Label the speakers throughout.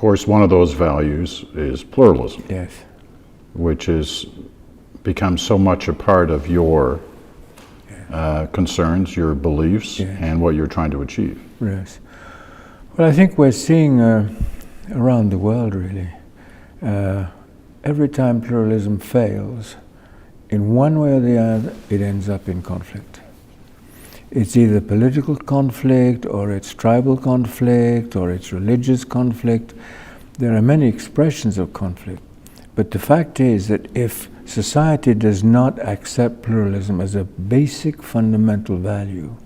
Speaker 1: course, one of those values is pluralism,
Speaker 2: Yes.
Speaker 1: which has become so much a part of your concerns, your beliefs,
Speaker 2: Yes.
Speaker 1: and what you're trying to achieve.
Speaker 2: Yes. Well, I think we're seeing around the world, really, every time pluralism fails, in one way or the other, it ends up in conflict. It's either political conflict, or it's tribal conflict, or it's religious conflict. There are many expressions of conflict. But the fact is that if society does not accept pluralism as a basic fundamental value,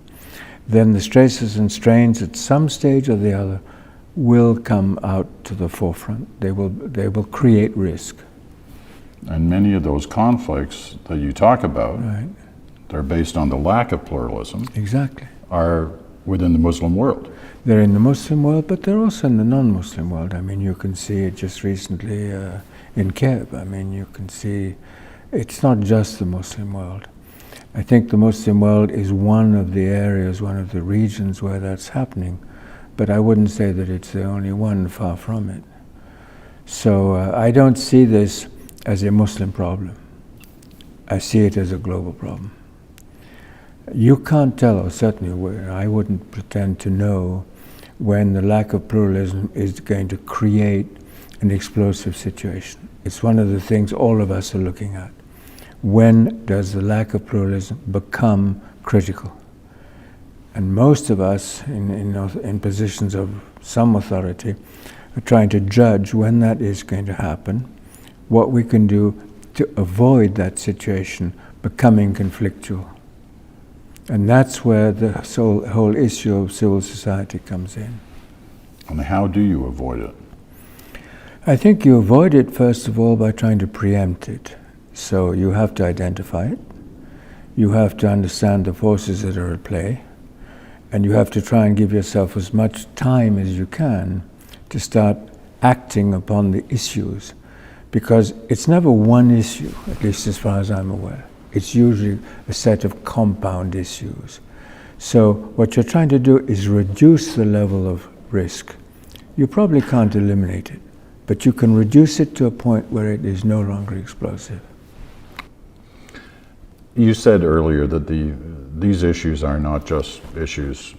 Speaker 2: then the stresses and strains at some stage or the other will come out to the forefront. They will create risk.
Speaker 1: And many of those conflicts that you talk about,
Speaker 2: Right.
Speaker 1: they're based on the lack of pluralism,
Speaker 2: Exactly.
Speaker 1: are within the Muslim world.
Speaker 2: They're in the Muslim world, but they're also in the non-Muslim world. I mean, you can see it just recently in Kiev. I mean, you can see it's not just the Muslim world. I think the Muslim world is one of the areas, one of the regions where that's happening, but I wouldn't say that it's the only one, far from it. So I don't see this as a Muslim problem. I see it as a global problem. You can't tell, or certainly I wouldn't pretend to know, when the lack of pluralism is going to create an explosive situation. It's one of the things all of us are looking at. When does the lack of pluralism become critical? And most of us in positions of some authority are trying to judge when that is going to happen, what we can do to avoid that situation becoming conflictual. And that's where the whole issue of civil society comes in.
Speaker 1: And how do you avoid it?
Speaker 2: I think you avoid it, first of all, by trying to preempt it. So you have to identify it, you have to understand the forces that are at play, and you have to try and give yourself as much time as you can to start acting upon the issues. Because it's never one issue, at least as far as I'm aware. It's usually a set of compound issues. So what you're trying to do is reduce the level of risk. You probably can't eliminate it, but you can reduce it to a point where it is no longer explosive.
Speaker 1: You said earlier that these issues are not just issues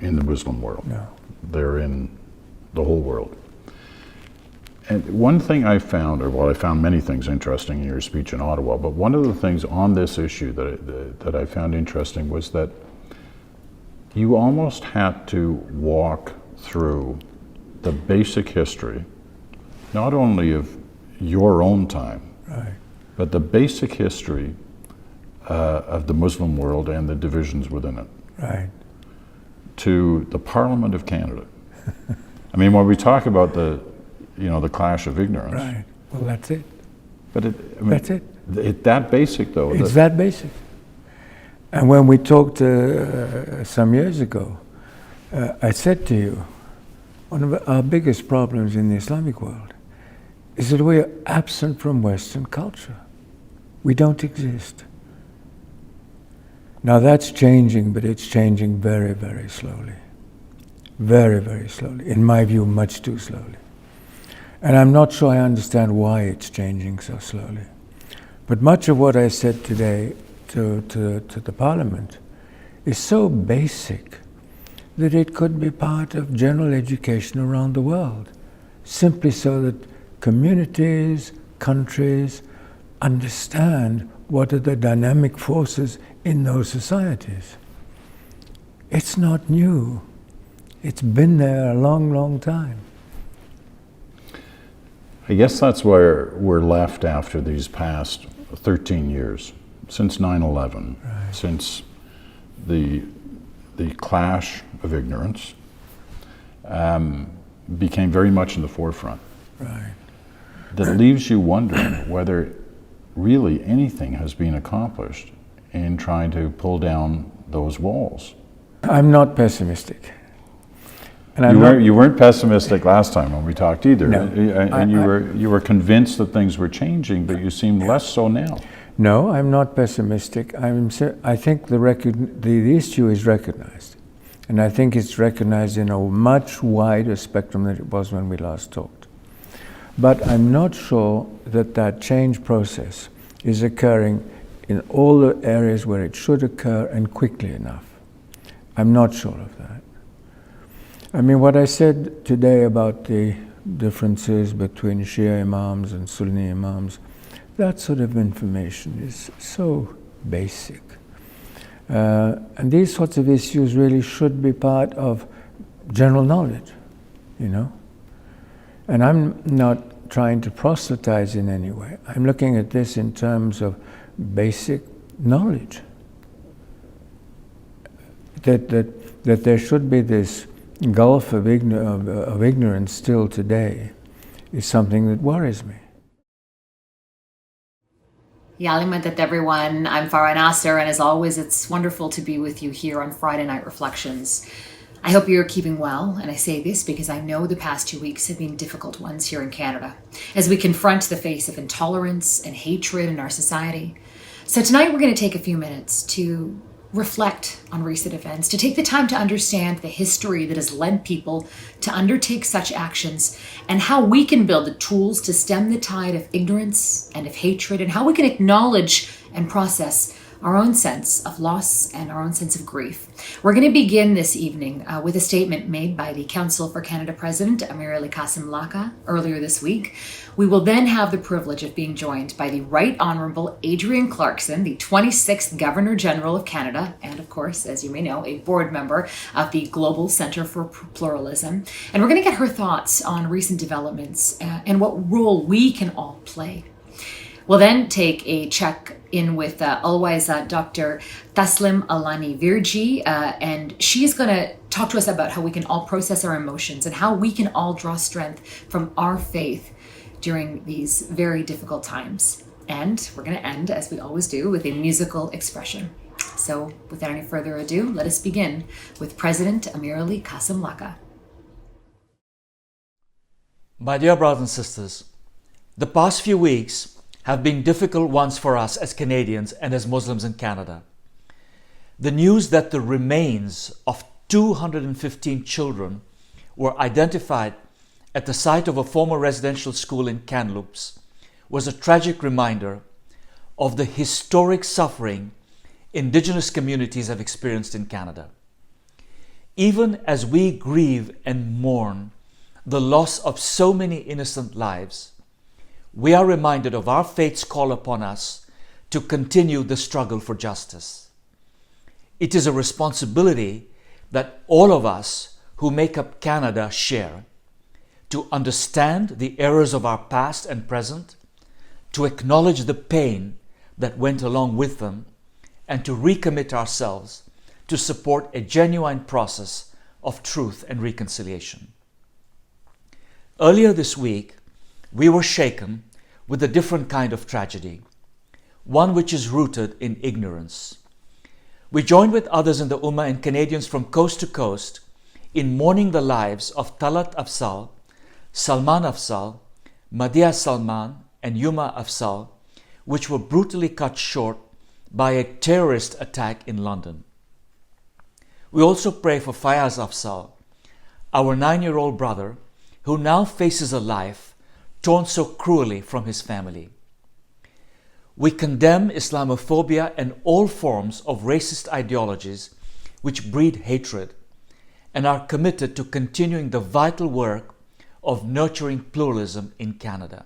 Speaker 1: in the Muslim world.
Speaker 2: No.
Speaker 1: They're in the whole world. And one thing I found, or well, I found many things interesting in your speech in Ottawa, but one of the things on this issue that I found interesting was that you almost had to walk through the basic history, not only of your own time,
Speaker 2: Right.
Speaker 1: but the basic history of the Muslim world and the divisions within it,
Speaker 2: Right.
Speaker 1: to the Parliament of Canada. I mean, when we talk about the clash of ignorance,
Speaker 2: Right. Well, that's it.
Speaker 1: but
Speaker 2: That's it.
Speaker 1: That basic though.
Speaker 2: It's that basic. And when we talked some years ago, I said to you, one of our biggest problems in the Islamic world is that we are absent from Western culture. We don't exist. Now that's changing, but it's changing very, very slowly. Very, very slowly. In my view, much too slowly. And I'm not sure I understand why it's changing so slowly. But much of what I said today to the Parliament is so basic that it could be part of general education around the world, simply so that communities, countries understand what are the dynamic forces in those societies. It's not new. It's been there a long, long time.
Speaker 1: I guess that's where we're left after these past 13 years, since 9/11,
Speaker 2: Right.
Speaker 1: since the clash of ignorance became very much in the forefront.
Speaker 2: Right.
Speaker 1: That leaves you wondering whether really anything has been accomplished in trying to pull down those walls.
Speaker 2: I'm not pessimistic. And
Speaker 1: You weren't pessimistic last time when we talked either,
Speaker 2: No.
Speaker 1: and you were convinced that things were changing, but you seem less so now.
Speaker 2: No, I'm not pessimistic. I think the issue is recognized, And I think it's recognized in a much wider spectrum than it was when we last talked. But I'm not sure that that change process is occurring in all the areas where it should occur and quickly enough. I'm not sure of that. I mean, what I said today about the differences between Shia imams and Sunni imams, that sort of information is so basic. And these sorts of issues really should be part of general knowledge, you know. And I'm not trying to proselytize in any way. I'm looking at this in terms of basic knowledge. That there should be this gulf of ignorance still today is something that worries me.
Speaker 3: Yalimadat everyone, I'm Farah Nasser, and as always, it's wonderful to be with you here on Friday Night Reflections. I hope you're keeping well, and I say this because I know the past 2 weeks have been difficult ones here in Canada, as we confront the face of intolerance and hatred in our society. So tonight we're going to take a few minutes to reflect on recent events, to take the time to understand the history that has led people to undertake such actions, and how we can build the tools to stem the tide of ignorance and of hatred, and how we can acknowledge and process our own sense of loss and our own sense of grief. We're going to begin this evening with a statement made by the Council for Canada President Amir Ali Kasim Laka earlier this week. We will then have the privilege of being joined by the Right Honourable Adrienne Clarkson, the 26th Governor General of Canada, and of course, as you may know, a board member of the Global Centre for Pluralism. And we're going to get her thoughts on recent developments and what role we can all play. We'll then take a check-in with always Dr. Taslim Alani Virji, and she's going to talk to us about how we can all process our emotions and how we can all draw strength from our faith during these very difficult times. And we're going to end, as we always do, with a musical expression. So without any further ado, let us begin with President Amir Ali Kasim Laka.
Speaker 4: My dear brothers and sisters, the past few weeks have been difficult ones for us as Canadians and as Muslims in Canada. The news that the remains of 215 children were identified at the site of a former residential school in Kamloops was a tragic reminder of the historic suffering Indigenous communities have experienced in Canada. Even as we grieve and mourn the loss of so many innocent lives, we are reminded of our faith's call upon us to continue the struggle for justice. It is a responsibility that all of us who make up Canada share, to understand the errors of our past and present, to acknowledge the pain that went along with them, and to recommit ourselves to support a genuine process of truth and reconciliation. Earlier this week, we were shaken with a different kind of tragedy, one which is rooted in ignorance. We joined with others in the Ummah and Canadians from coast to coast in mourning the lives of Talat Afzal, Salman Afzal, Madia Salman, and Yuma Afzal, which were brutally cut short by a terrorist attack in London. We also pray for Fayaz Afzal, our 9-year-old brother, who now faces a life torn so cruelly from his family. We condemn Islamophobia and all forms of racist ideologies which breed hatred, and are committed to continuing the vital work of nurturing pluralism in Canada.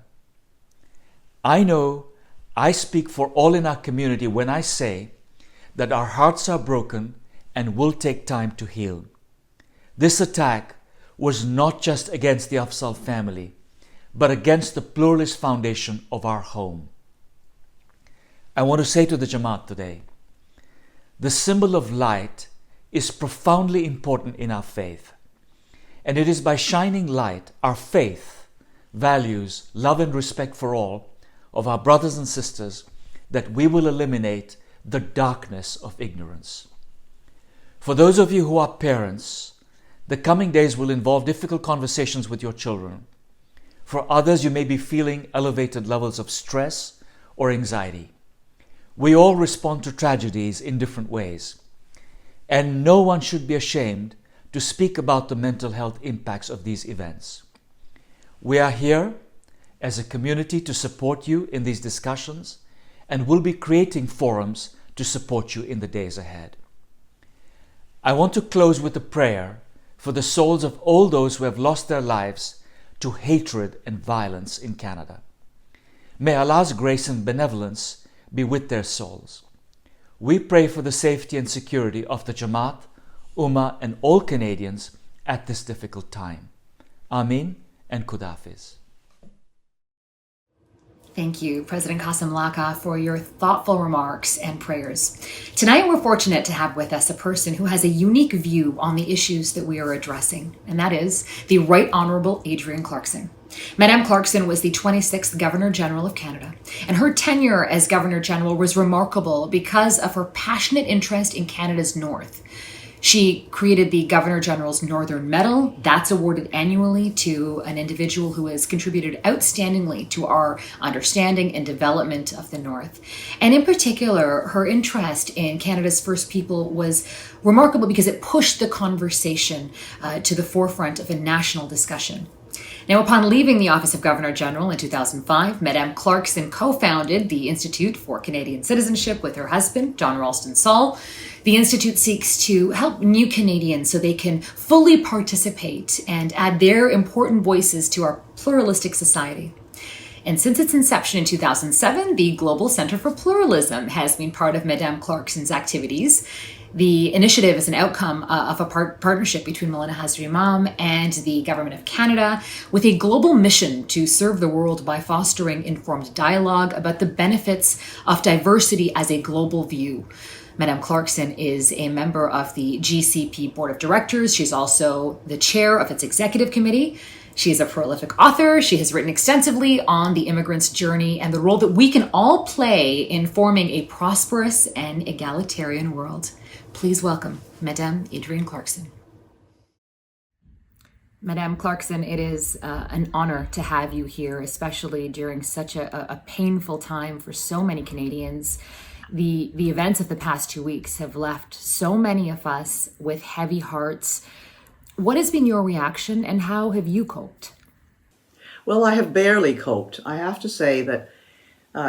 Speaker 4: I know I speak for all in our community when I say that our hearts are broken and will take time to heal. This attack was not just against the Afzal family, but against the pluralist foundation of our home. I want to say to the Jamaat today, the symbol of light is profoundly important in our faith. And it is by shining light, our faith, values, love and respect for all of our brothers and sisters, that we will eliminate the darkness of ignorance. For those of you who are parents, the coming days will involve difficult conversations with your children. For others, you may be feeling elevated levels of stress or anxiety. We all respond to tragedies in different ways. and no one should be ashamed to speak about the mental health impacts of these events. We are here as a community to support you in these discussions and will be creating forums to support you in the days ahead. I want to close with a prayer for the souls of all those who have lost their lives to hatred and violence in Canada. May Allah's grace and benevolence be with their souls. We pray for the safety and security of the Jamaat, Ummah and all Canadians at this difficult time. Amin and Khudafiz.
Speaker 3: Thank you, President Qasim Laka, for your thoughtful remarks and prayers. Tonight, we're fortunate to have with us a person who has a unique view on the issues that we are addressing, and that is the Right Honourable Adrienne Clarkson. Madame Clarkson was the 26th Governor General of Canada, and her tenure as Governor General was remarkable because of her passionate interest in Canada's North. She created the Governor General's Northern Medal. That's awarded annually to an individual who has contributed outstandingly to our understanding and development of the North. And in particular, her interest in Canada's First People was remarkable because it pushed the conversation to the forefront of a national discussion. Now, upon leaving the office of Governor General in 2005, Madame Clarkson co-founded the Institute for Canadian Citizenship with her husband, John Ralston Saul. The Institute seeks to help new Canadians so they can fully participate and add their important voices to our pluralistic society. And since its inception in 2007, the Global Centre for Pluralism has been part of Madame Clarkson's activities. The initiative is an outcome of a partnership between Malina Hazri-Imam and the Government of Canada with a global mission to serve the world by fostering informed dialogue about the benefits of diversity as a global view. Madame Clarkson is a member of the GCP Board of Directors. She's also the chair of its executive committee. She is a prolific author. She has written extensively on the immigrant's journey and the role that we can all play in forming a prosperous and egalitarian world. Please welcome Madame Adrienne Clarkson. Madame Clarkson, it is an honor to have you here, especially during such a painful time for so many Canadians. The events of the past 2 weeks have left so many of us with heavy hearts. What has been your reaction and how have you coped?
Speaker 5: Well, I have barely coped. I have to say that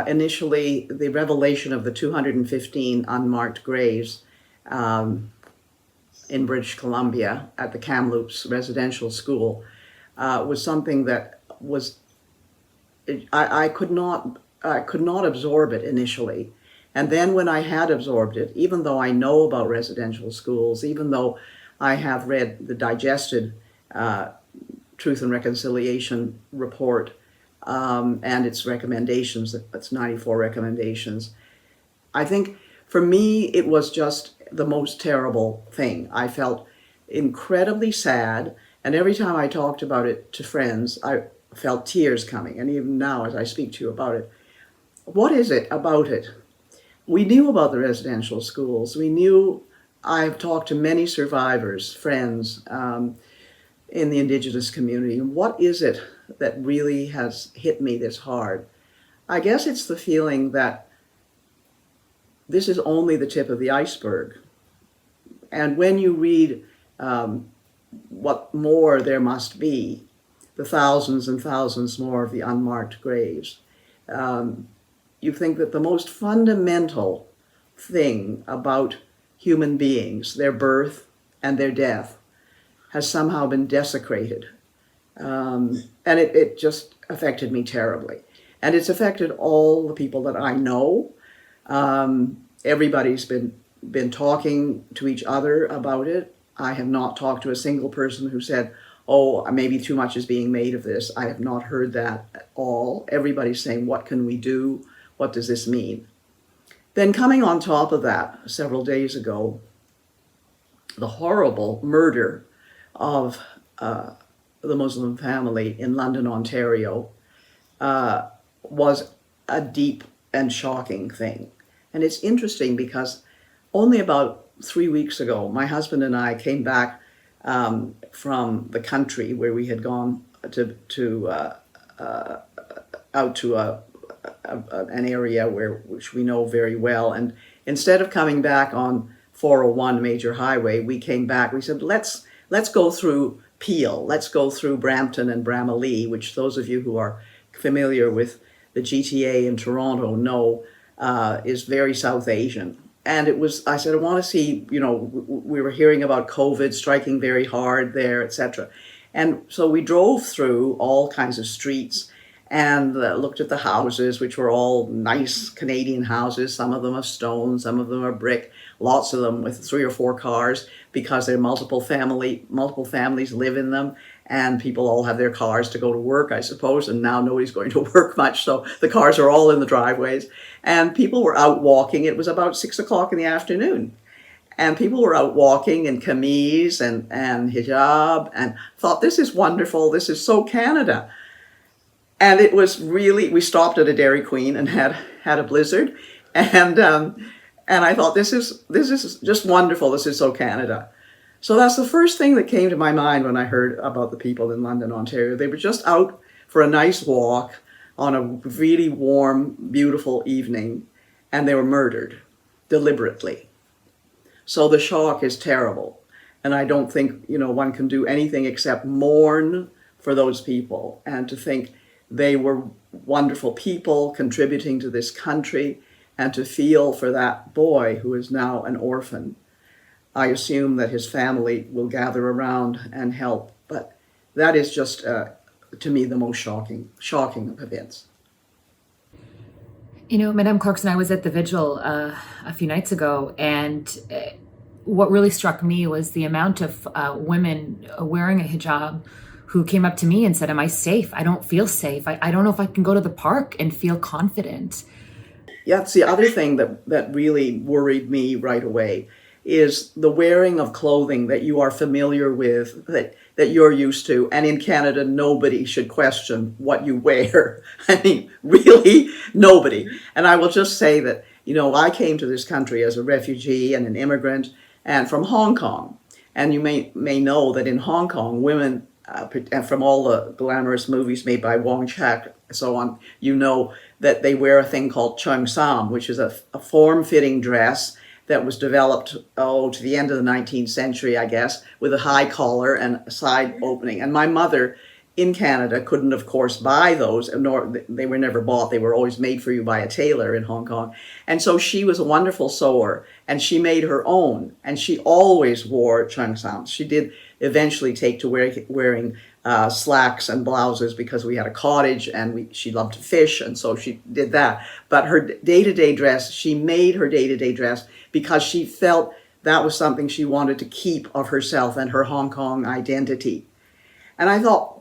Speaker 5: initially the revelation of the 215 unmarked graves in British Columbia at the Kamloops residential school was something that was, I could not absorb it initially. And then when I had absorbed it, even though I know about residential schools, even though I have read the digested Truth and Reconciliation report and its recommendations, it's 94 recommendations, I think for me it was just the most terrible thing. I felt incredibly sad, and every time I talked about it to friends, I felt tears coming, and even now as I speak to you about it. What is it about it? We knew about the residential schools. We knew, I've talked to many survivors, friends in the Indigenous community. And what is it that really has hit me this hard? I guess it's the feeling that this is only the tip of the iceberg. And when you read what more there must be, the thousands and thousands more of the unmarked graves, you think that the most fundamental thing about human beings, their birth and their death, has somehow been desecrated. And it just affected me terribly. And it's affected all the people that I know. Everybody's been talking to each other about it. I have not talked to a single person who said, oh, maybe too much is being made of this. I have not heard that at all. Everybody's saying, what can we do? What does this mean? Then coming on top of that, several days ago, the horrible murder of the Muslim family in London, Ontario, was a deep and shocking thing. And it's interesting because only about 3 weeks ago, my husband and I came back from the country where we had gone out to an area which we know very well. And instead of coming back on 401 major highway, we came back. We said, let's go through Peel. Let's go through Brampton and Bramalea, which those of you who are familiar with the GTA in Toronto know is very South Asian. And I said, I want to see, we were hearing about COVID striking very hard there, etc. And so we drove through all kinds of streets and looked at the houses, which were all nice Canadian houses. Some of them are stone, some of them are brick, lots of them with 3 or 4 cars, because there are multiple families live in them, and people all have their cars to go to work, I suppose, and now nobody's going to work much, so the cars are all in the driveways. And people were out walking. It was about 6 o'clock in the afternoon. And people were out walking in kameez and hijab, and thought, this is wonderful, this is so Canada. And it was really, we stopped at a Dairy Queen and had a blizzard. And I thought, this is just wonderful, this is so Canada. So that's the first thing that came to my mind when I heard about the people in London, Ontario. They were just out for a nice walk on a really warm, beautiful evening, and they were murdered deliberately. So the shock is terrible. And I don't think, one can do anything except mourn for those people, and to think they were wonderful people contributing to this country, and to feel for that boy who is now an orphan. I assume that his family will gather around and help, but that is just, to me, the most shocking of events.
Speaker 3: Madame Clarkson, I was at the vigil a few nights ago, and what really struck me was the amount of women wearing a hijab who came up to me and said, am I safe? I don't feel safe. I don't know if I can go to the park and feel confident.
Speaker 5: Yeah, it's the other thing that really worried me right away, is the wearing of clothing that you are familiar with, that you're used to. And in Canada, nobody should question what you wear. I mean, really, nobody. And I will just say that, I came to this country as a refugee and an immigrant, and from Hong Kong. And you may know that in Hong Kong, women, and from all the glamorous movies made by Wong Chak and so on, that they wear a thing called cheong sam, which is a form-fitting dress that was developed, to the end of the 19th century, I guess, with a high collar and a side opening. And my mother in Canada couldn't, of course, buy those, nor they were never bought. They were always made for you by a tailor in Hong Kong. And so she was a wonderful sewer, and she made her own, and she always wore cheong sam. She did eventually take to wearing slacks and blouses because we had a cottage, and she loved to fish, and so she did that. But her day-to-day dress, she made her day-to-day dress because she felt that was something she wanted to keep of herself and her Hong Kong identity. And I thought,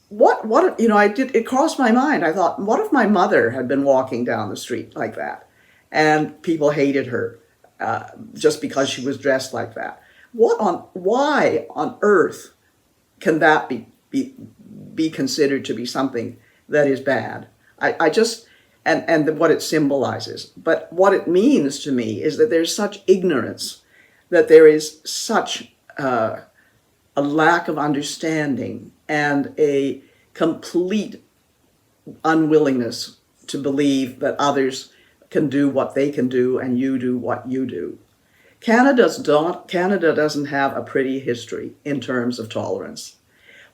Speaker 5: it crossed my mind. I thought, what if my mother had been walking down the street like that, and people hated her just because she was dressed like that? Why on earth can that be considered to be something that is bad? I just, and what it symbolizes. But what it means to me is that there's such ignorance, that there is such a lack of understanding and a complete unwillingness to believe that others can do what they can do and you do what you do. Canada doesn't have a pretty history in terms of tolerance.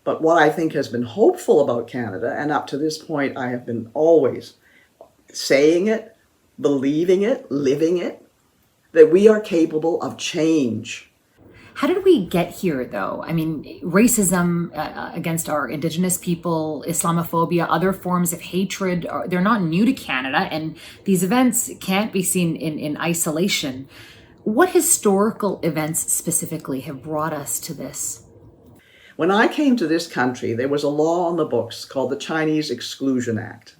Speaker 5: But what I think has been hopeful about Canada, and up to this point I have been always saying it, believing it, living it, that we are capable of change.
Speaker 3: How did we get here, though? I mean, racism against our Indigenous people, Islamophobia, other forms of hatred, they're not new to Canada, and these events can't be seen in isolation. What historical events specifically have brought us to this?
Speaker 5: When I came to this country, there was a law on the books called the Chinese Exclusion Act.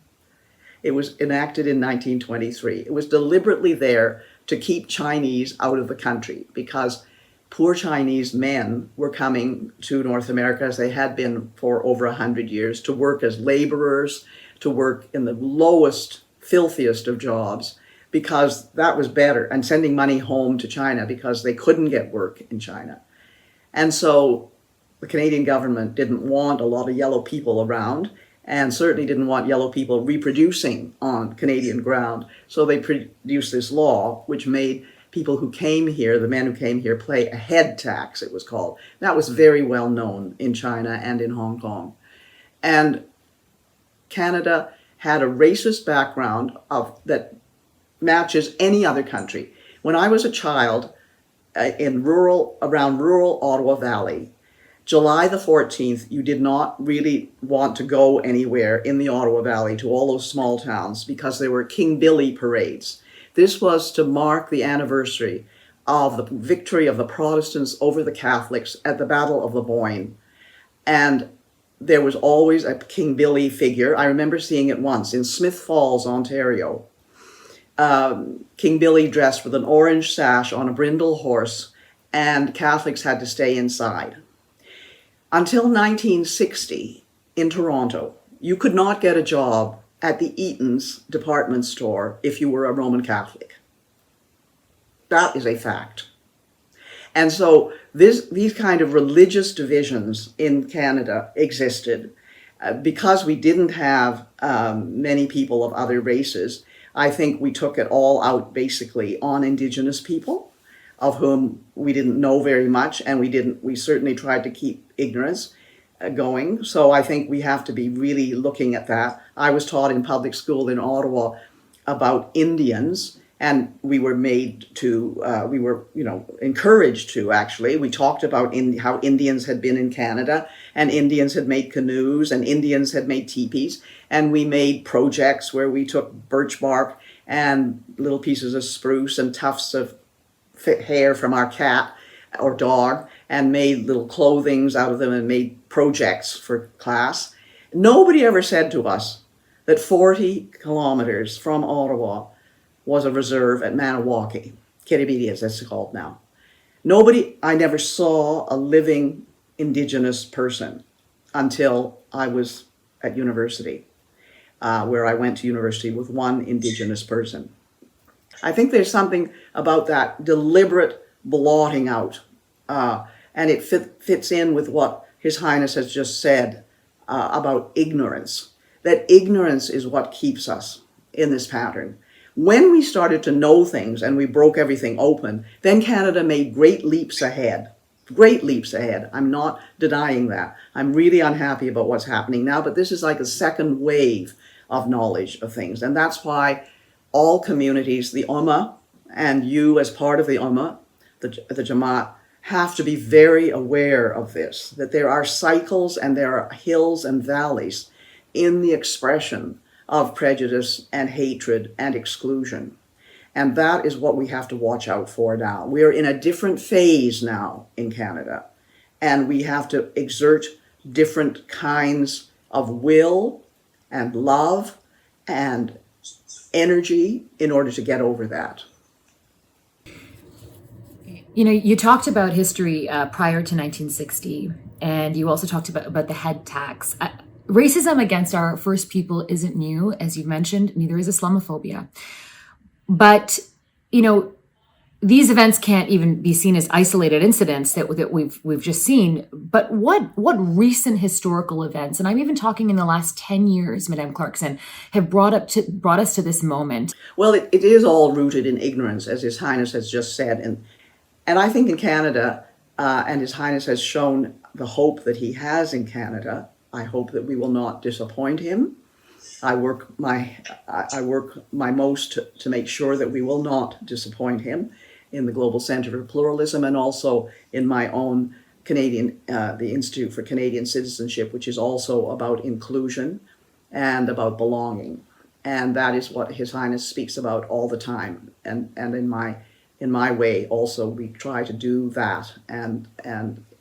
Speaker 5: It was enacted in 1923. It was deliberately there to keep Chinese out of the country because poor Chinese men were coming to North America, as they had been for over 100 years, to work as laborers, to work in the lowest, filthiest of jobs, because that was better, and sending money home to China because they couldn't get work in China. And so the Canadian government didn't want a lot of yellow people around, and certainly didn't want yellow people reproducing on Canadian ground. So they produced this law which made people who came here, the men who came here, pay a head tax, it was called. That was very well known in China and in Hong Kong. And Canada had a racist background that matches any other country. When I was a child around rural Ottawa Valley, July the 14th, you did not really want to go anywhere in the Ottawa Valley to all those small towns because there were King Billy parades. This was to mark the anniversary of the victory of the Protestants over the Catholics at the Battle of the Boyne. And there was always a King Billy figure. I remember seeing it once in Smith Falls, Ontario. King Billy dressed with an orange sash on a brindle horse, and Catholics had to stay inside. Until 1960, in Toronto, you could not get a job at the Eaton's department store if you were a Roman Catholic. That is a fact. And so these kind of religious divisions in Canada existed. Because we didn't have many people of other races, I think we took it all out basically on Indigenous people, of whom we didn't know very much, and we certainly tried to keep ignorance going. So I think we have to be really looking at that. I was taught in public school in Ottawa about Indians, and we were encouraged to, actually. We talked about how Indians had been in Canada, and Indians had made canoes, and Indians had made teepees, and we made projects where we took birch bark and little pieces of spruce and tufts of hair from our cat or dog and made little clothings out of them and made projects for class. Nobody ever said to us that 40 kilometers from Ottawa was a reserve at Maniwaki, Kiribati as it's called now. I never saw a living Indigenous person until I was at university, where I went to university with one Indigenous person. I think there's something about that deliberate blotting out, and it fits in with what His Highness has just said about ignorance, that ignorance is what keeps us in this pattern. When we started to know things and we broke everything open, then Canada made great leaps ahead. Great leaps ahead. I'm not denying that. I'm really unhappy about what's happening now, but this is like a second wave of knowledge of things. And that's why all communities, the Ummah, and you as part of the Ummah, the Jamaat, have to be very aware of this, that there are cycles and there are hills and valleys in the expression of prejudice and hatred and exclusion. And that is what we have to watch out for now. We are in a different phase now in Canada, and we have to exert different kinds of will and love and energy in order to get over that.
Speaker 3: You know, you talked about history prior to 1960, and you also talked about the head tax. Racism against our First People isn't new, as you've mentioned, neither is Islamophobia. But, you know, these events can't even be seen as isolated incidents that we've just seen. But what recent historical events, and I'm even talking in the last 10 years, Madame Clarkson, have brought us to this moment?
Speaker 5: Well, it is all rooted in ignorance, as His Highness has just said. And I think in Canada, and His Highness has shown the hope that he has in Canada, I hope that we will not disappoint him. I work my most to make sure that we will not disappoint him in the Global Centre for Pluralism, and also in my own Canadian, the Institute for Canadian Citizenship, which is also about inclusion and about belonging. And that is what His Highness speaks about all the time. And in my way also, we try to do that. And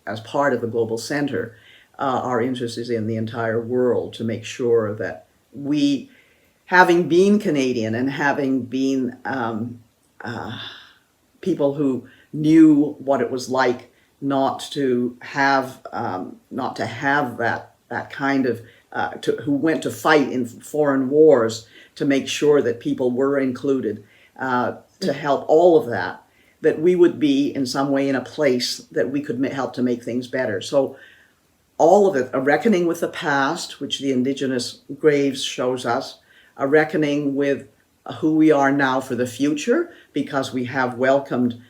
Speaker 5: as part of the Global Centre, our interest is in the entire world to make sure that we, having been Canadian and having been people who knew what it was like not to have that kind of, who went to fight in foreign wars to make sure that people were included, to help all of that, that we would be in some way in a place that we could help to make things better. So all of it, a reckoning with the past, which the Indigenous graves shows us, a reckoning with who we are now for the future because we have welcomed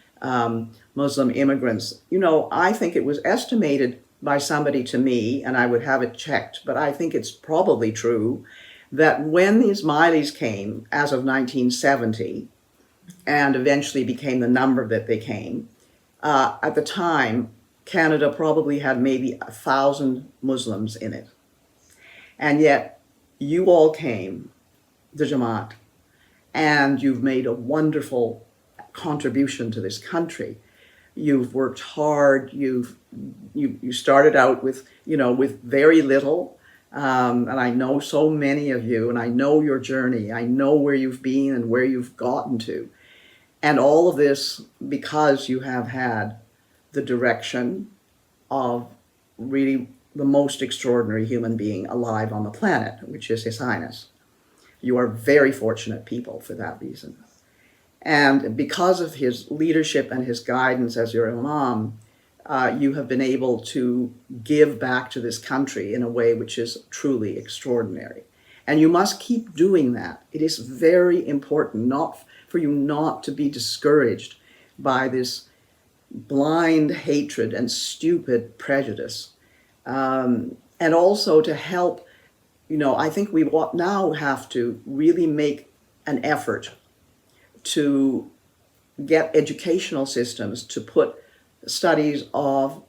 Speaker 5: Muslim immigrants. You know, I think it was estimated by somebody to me, and I would have it checked, but I think it's probably true, that when the Ismailis came as of 1970 and eventually became the number that they came, at the time, Canada probably had maybe 1,000 Muslims in it. And yet, you all came, the Jamaat, and you've made a wonderful contribution to this country. You've worked hard. You started out with with very little, and I know so many of you, and I know your journey. I know where you've been and where you've gotten to, and all of this because you have had the direction of really the most extraordinary human being alive on the planet, which is His Highness. You are very fortunate people for that reason. And because of his leadership and his guidance as your Imam, you have been able to give back to this country in a way which is truly extraordinary. And you must keep doing that. It is very important not for you not to be discouraged by this blind hatred and stupid prejudice. And also to help, I think we now have to really make an effort to get educational systems to put studies of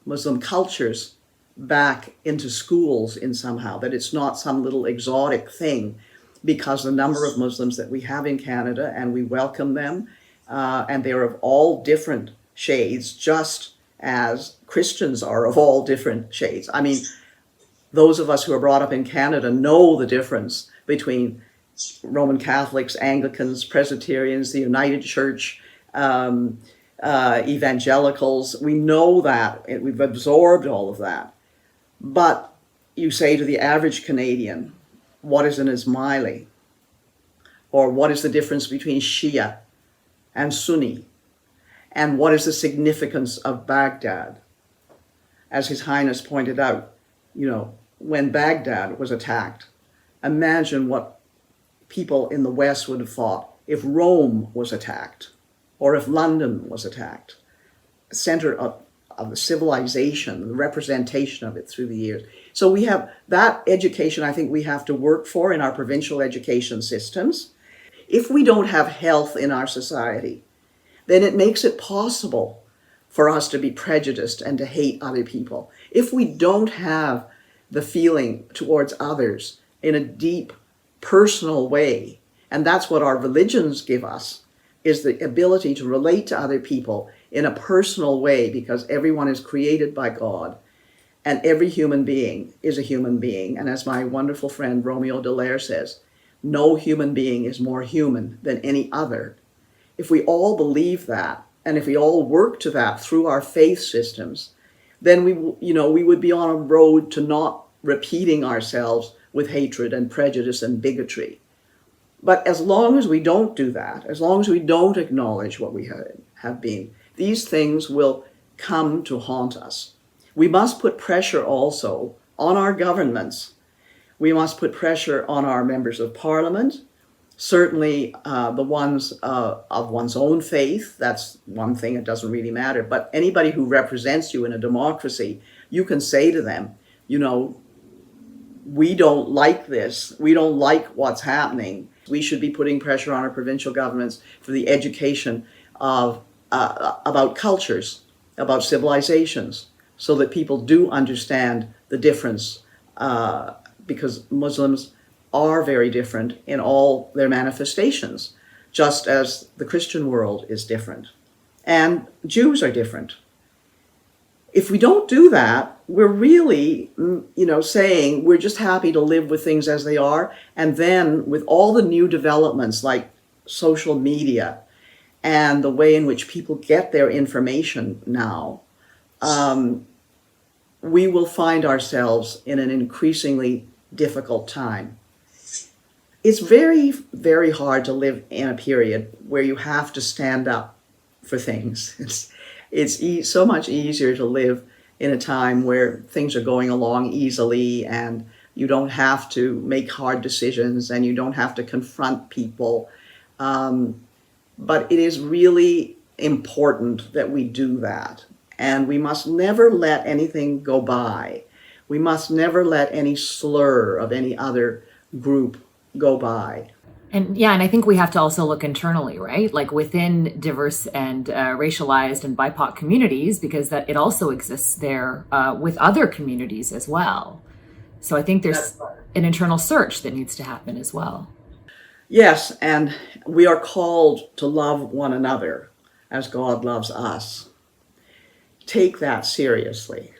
Speaker 5: Muslim cultures back into schools in somehow, that it's not some little exotic thing, because the number of Muslims that we have in Canada, and we welcome them, and they're of all different shades, just as Christians are of all different shades. I mean, those of us who are brought up in Canada know the difference between Roman Catholics, Anglicans, Presbyterians, the United Church, evangelicals. We know that. We've absorbed all of that. But you say to the average Canadian, what is an Ismaili? Or what is the difference between Shia and Sunni? And what is the significance of Baghdad? As His Highness pointed out, when Baghdad was attacked, imagine what people in the West would have thought if Rome was attacked, or if London was attacked. Center of the civilization, the representation of it through the years. So we have that education, I think we have to work for in our provincial education systems. If we don't have health in our society, then it makes it possible for us to be prejudiced and to hate other people. If we don't have the feeling towards others in a deep, personal way, and that's what our religions give us, is the ability to relate to other people in a personal way, because everyone is created by God, and every human being is a human being. And as my wonderful friend Romeo Dallaire says, no human being is more human than any other. If we all believe that, and if we all work to that through our faith systems, then we would be on a road to not repeating ourselves with hatred and prejudice and bigotry. But as long as we don't do that, as long as we don't acknowledge what we have been, these things will come to haunt us. We must put pressure also on our governments. We must put pressure on our members of parliament, certainly the ones of one's own faith. That's one thing, it doesn't really matter. But anybody who represents you in a democracy, you can say to them, we don't like this. We don't like what's happening. We should be putting pressure on our provincial governments for the education of about cultures, about civilizations, so that people do understand the difference, because Muslims are very different in all their manifestations, just as the Christian world is different. And Jews are different. If we don't do that, we're really, saying we're just happy to live with things as they are. And then with all the new developments like social media and the way in which people get their information now, we will find ourselves in an increasingly difficult time. It's very, very hard to live in a period where you have to stand up for things. It's so much easier to live in a time where things are going along easily and, You don't have to make hard decisions, and you don't have to confront people. But it is really important that we do that. And we must never let anything go by. We must never let any slur of any other group go by.
Speaker 3: And yeah, and I think we have to also look internally, right? Like within diverse and racialized and BIPOC communities, because that it also exists there with other communities as well. So I think there's an internal search that needs to happen as well.
Speaker 5: Yes, and we are called to love one another as God loves us. Take that seriously.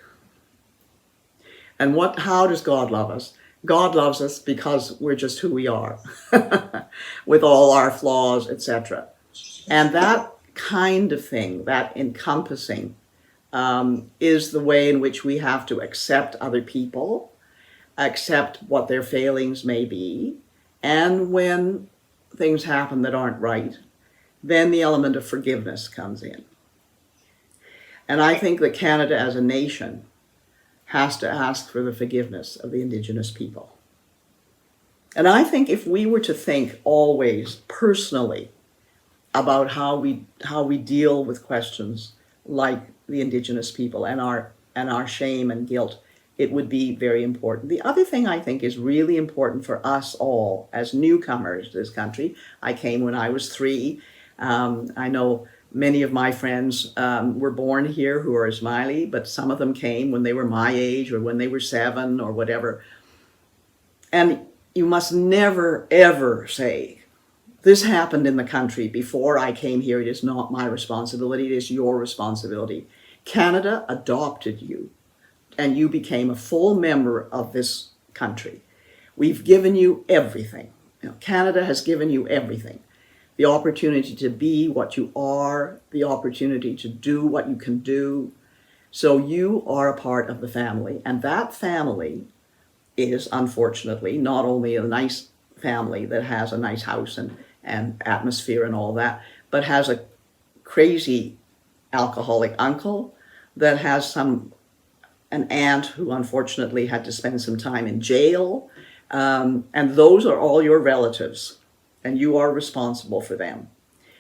Speaker 5: And how does God love us? God loves us because we're just who we are, with all our flaws, etc. And that kind of thing, that encompassing, is the way in which we have to accept other people, accept what their failings may be, and when things happen that aren't right, then the element of forgiveness comes in. And I think that Canada as a nation has to ask for the forgiveness of the Indigenous people. And I think if we were to think always personally about how we deal with questions like the Indigenous people and our shame and guilt, it would be very important. The other thing I think is really important for us all as newcomers to this country. I came when I was 3. I know many of my friends were born here who are Ismaili, but some of them came when they were my age or when they were 7 or whatever. And you must never, ever say, this happened in the country before I came here. It is not my responsibility. It is your responsibility. Canada adopted you, and you became a full member of this country. We've given you everything. Canada has given you everything. The opportunity to be what you are, the opportunity to do what you can do. So you are a part of the family. And that family is, unfortunately, not only a nice family that has a nice house and atmosphere and all that, but has a crazy alcoholic uncle that has an aunt who unfortunately had to spend some time in jail. And those are all your relatives. And you are responsible for them.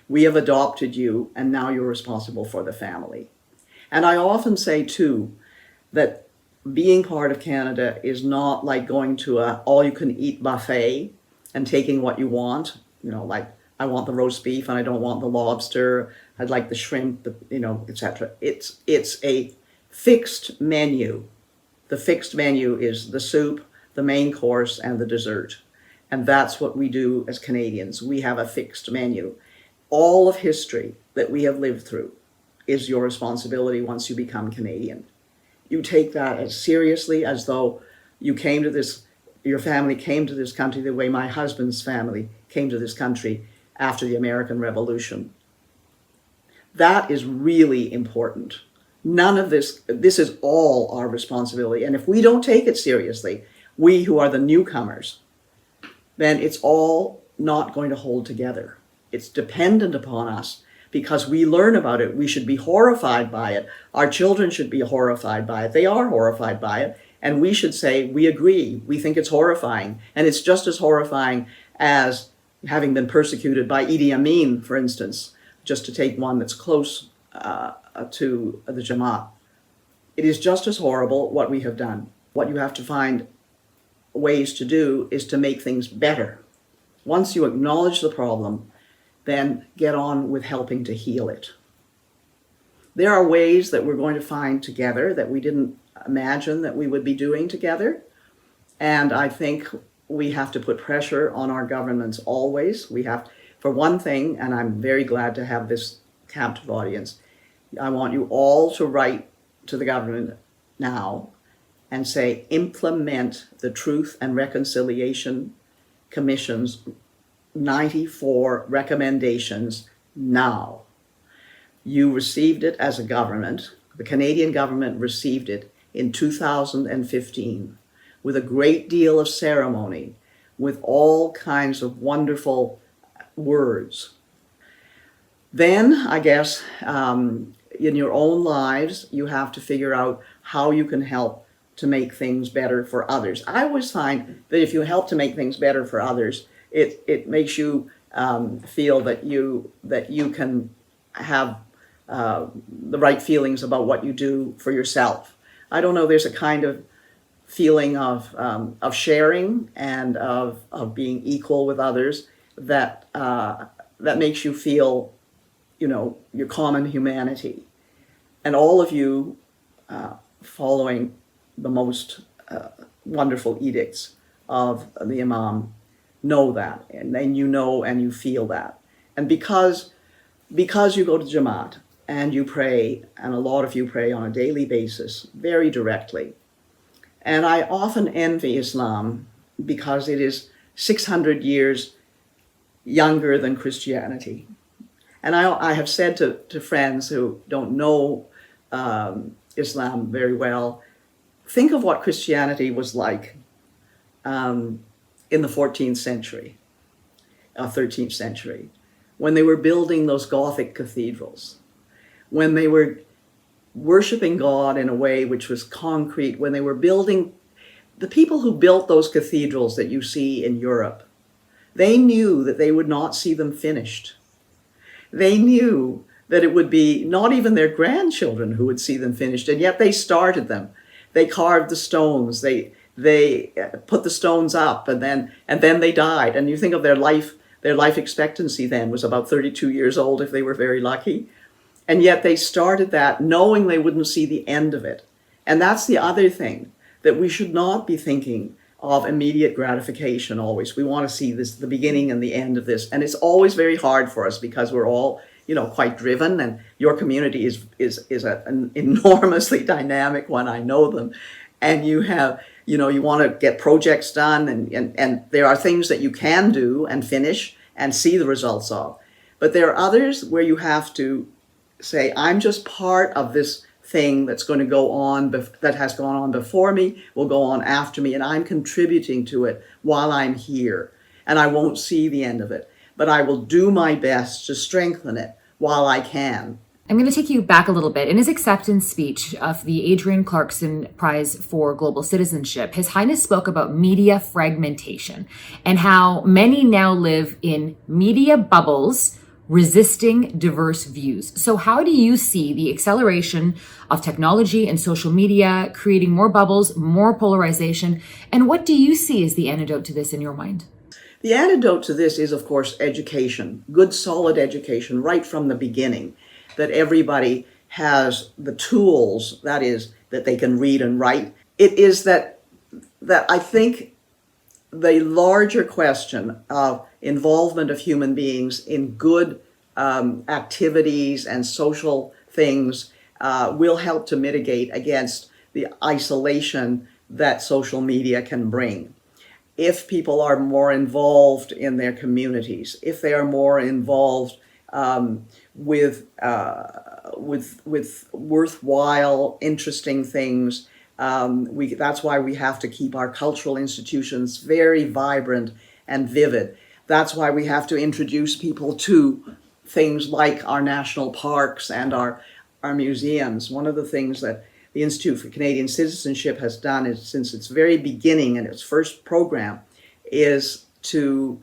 Speaker 5: We have adopted you, and now you're responsible for the family. And I often say, too, that being part of Canada is not like going to a all-you-can-eat buffet and taking what you want. Like, I want the roast beef, and I don't want the lobster. I'd like the shrimp, etc. It's a fixed menu. The fixed menu is the soup, the main course, and the dessert. And that's what we do as Canadians. We have a fixed menu. All of history that we have lived through is your responsibility once you become Canadian. You take that as seriously as though your family came to this country the way my husband's family came to this country after the American Revolution. That is really important. None of this is all our responsibility. And if we don't take it seriously, we who are the newcomers, then it's all not going to hold together. It's dependent upon us because we learn about it. We should be horrified by it. Our children should be horrified by it. They are horrified by it. And we should say, we agree. We think it's horrifying. And it's just as horrifying as having been persecuted by Idi Amin, for instance, just to take one that's close to the Jamaat. It is just as horrible what we have done. What you have to find ways to do is to make things better. Once you acknowledge the problem, then get on with helping to heal it. There are ways that we're going to find together that we didn't imagine that we would be doing together. And I think we have to put pressure on our governments always. We have, for one thing, and I'm very glad to have this captive audience, I want you all to write to the government now and say, implement the Truth and Reconciliation Commission's 94 recommendations now. You received it as a government. The Canadian government received it in 2015 with a great deal of ceremony, with all kinds of wonderful words. Then, I guess, in your own lives, you have to figure out how you can help to make things better for others. I always find that if you help to make things better for others, it makes you feel that you can have the right feelings about what you do for yourself. I don't know. There's a kind of feeling of sharing and of being equal with others that makes you feel, your common humanity. And all of you following the most wonderful edicts of the Imam know that, and then you know and you feel that. And because you go to Jamaat and you pray, and a lot of you pray on a daily basis, very directly. And I often envy Islam because it is 600 years younger than Christianity. And I have said to friends who don't know Islam very well, think of what Christianity was like in the 14th century, 13th century, when they were building those Gothic cathedrals, when they were worshiping God in a way which was concrete, when they were building, the people who built those cathedrals that you see in Europe, they knew that they would not see them finished. They knew that it would be not even their grandchildren who would see them finished, and yet they started them. They carved the stones, they put the stones up, and then they died. And you think of their life expectancy then was about 32 years old if they were very lucky. And yet they started that knowing they wouldn't see the end of it. And that's the other thing, that we should not be thinking of immediate gratification always. We want to see this, the beginning and the end of this. And it's always very hard for us because we're all, quite driven, and your community is an enormously dynamic one. I know them. And you have, you want to get projects done, and there are things that you can do and finish and see the results of. But there are others where you have to say, I'm just part of this thing that's going to go on, that has gone on before me, will go on after me, and I'm contributing to it while I'm here. And I won't see the end of it, but I will do my best to strengthen it while I can.
Speaker 3: I'm going to take you back a little bit. In his acceptance speech of the Adrian Clarkson Prize for Global Citizenship, His Highness spoke about media fragmentation and how many now live in media bubbles resisting diverse views. So how do you see the acceleration of technology and social media creating more bubbles, more polarization? And what do you see as the antidote to this in your mind?
Speaker 5: The antidote to this is, of course, education, good, solid education right from the beginning, that everybody has the tools, that is, that they can read and write. It is that I think the larger question of involvement of human beings in good activities and social things will help to mitigate against the isolation that social media can bring. If people are more involved in their communities, if they are more involved with worthwhile, interesting things, that's why we have to keep our cultural institutions very vibrant and vivid. That's why we have to introduce people to things like our national parks and our museums. One of the things that the Institute for Canadian Citizenship has done is, since its very beginning and its first program, is to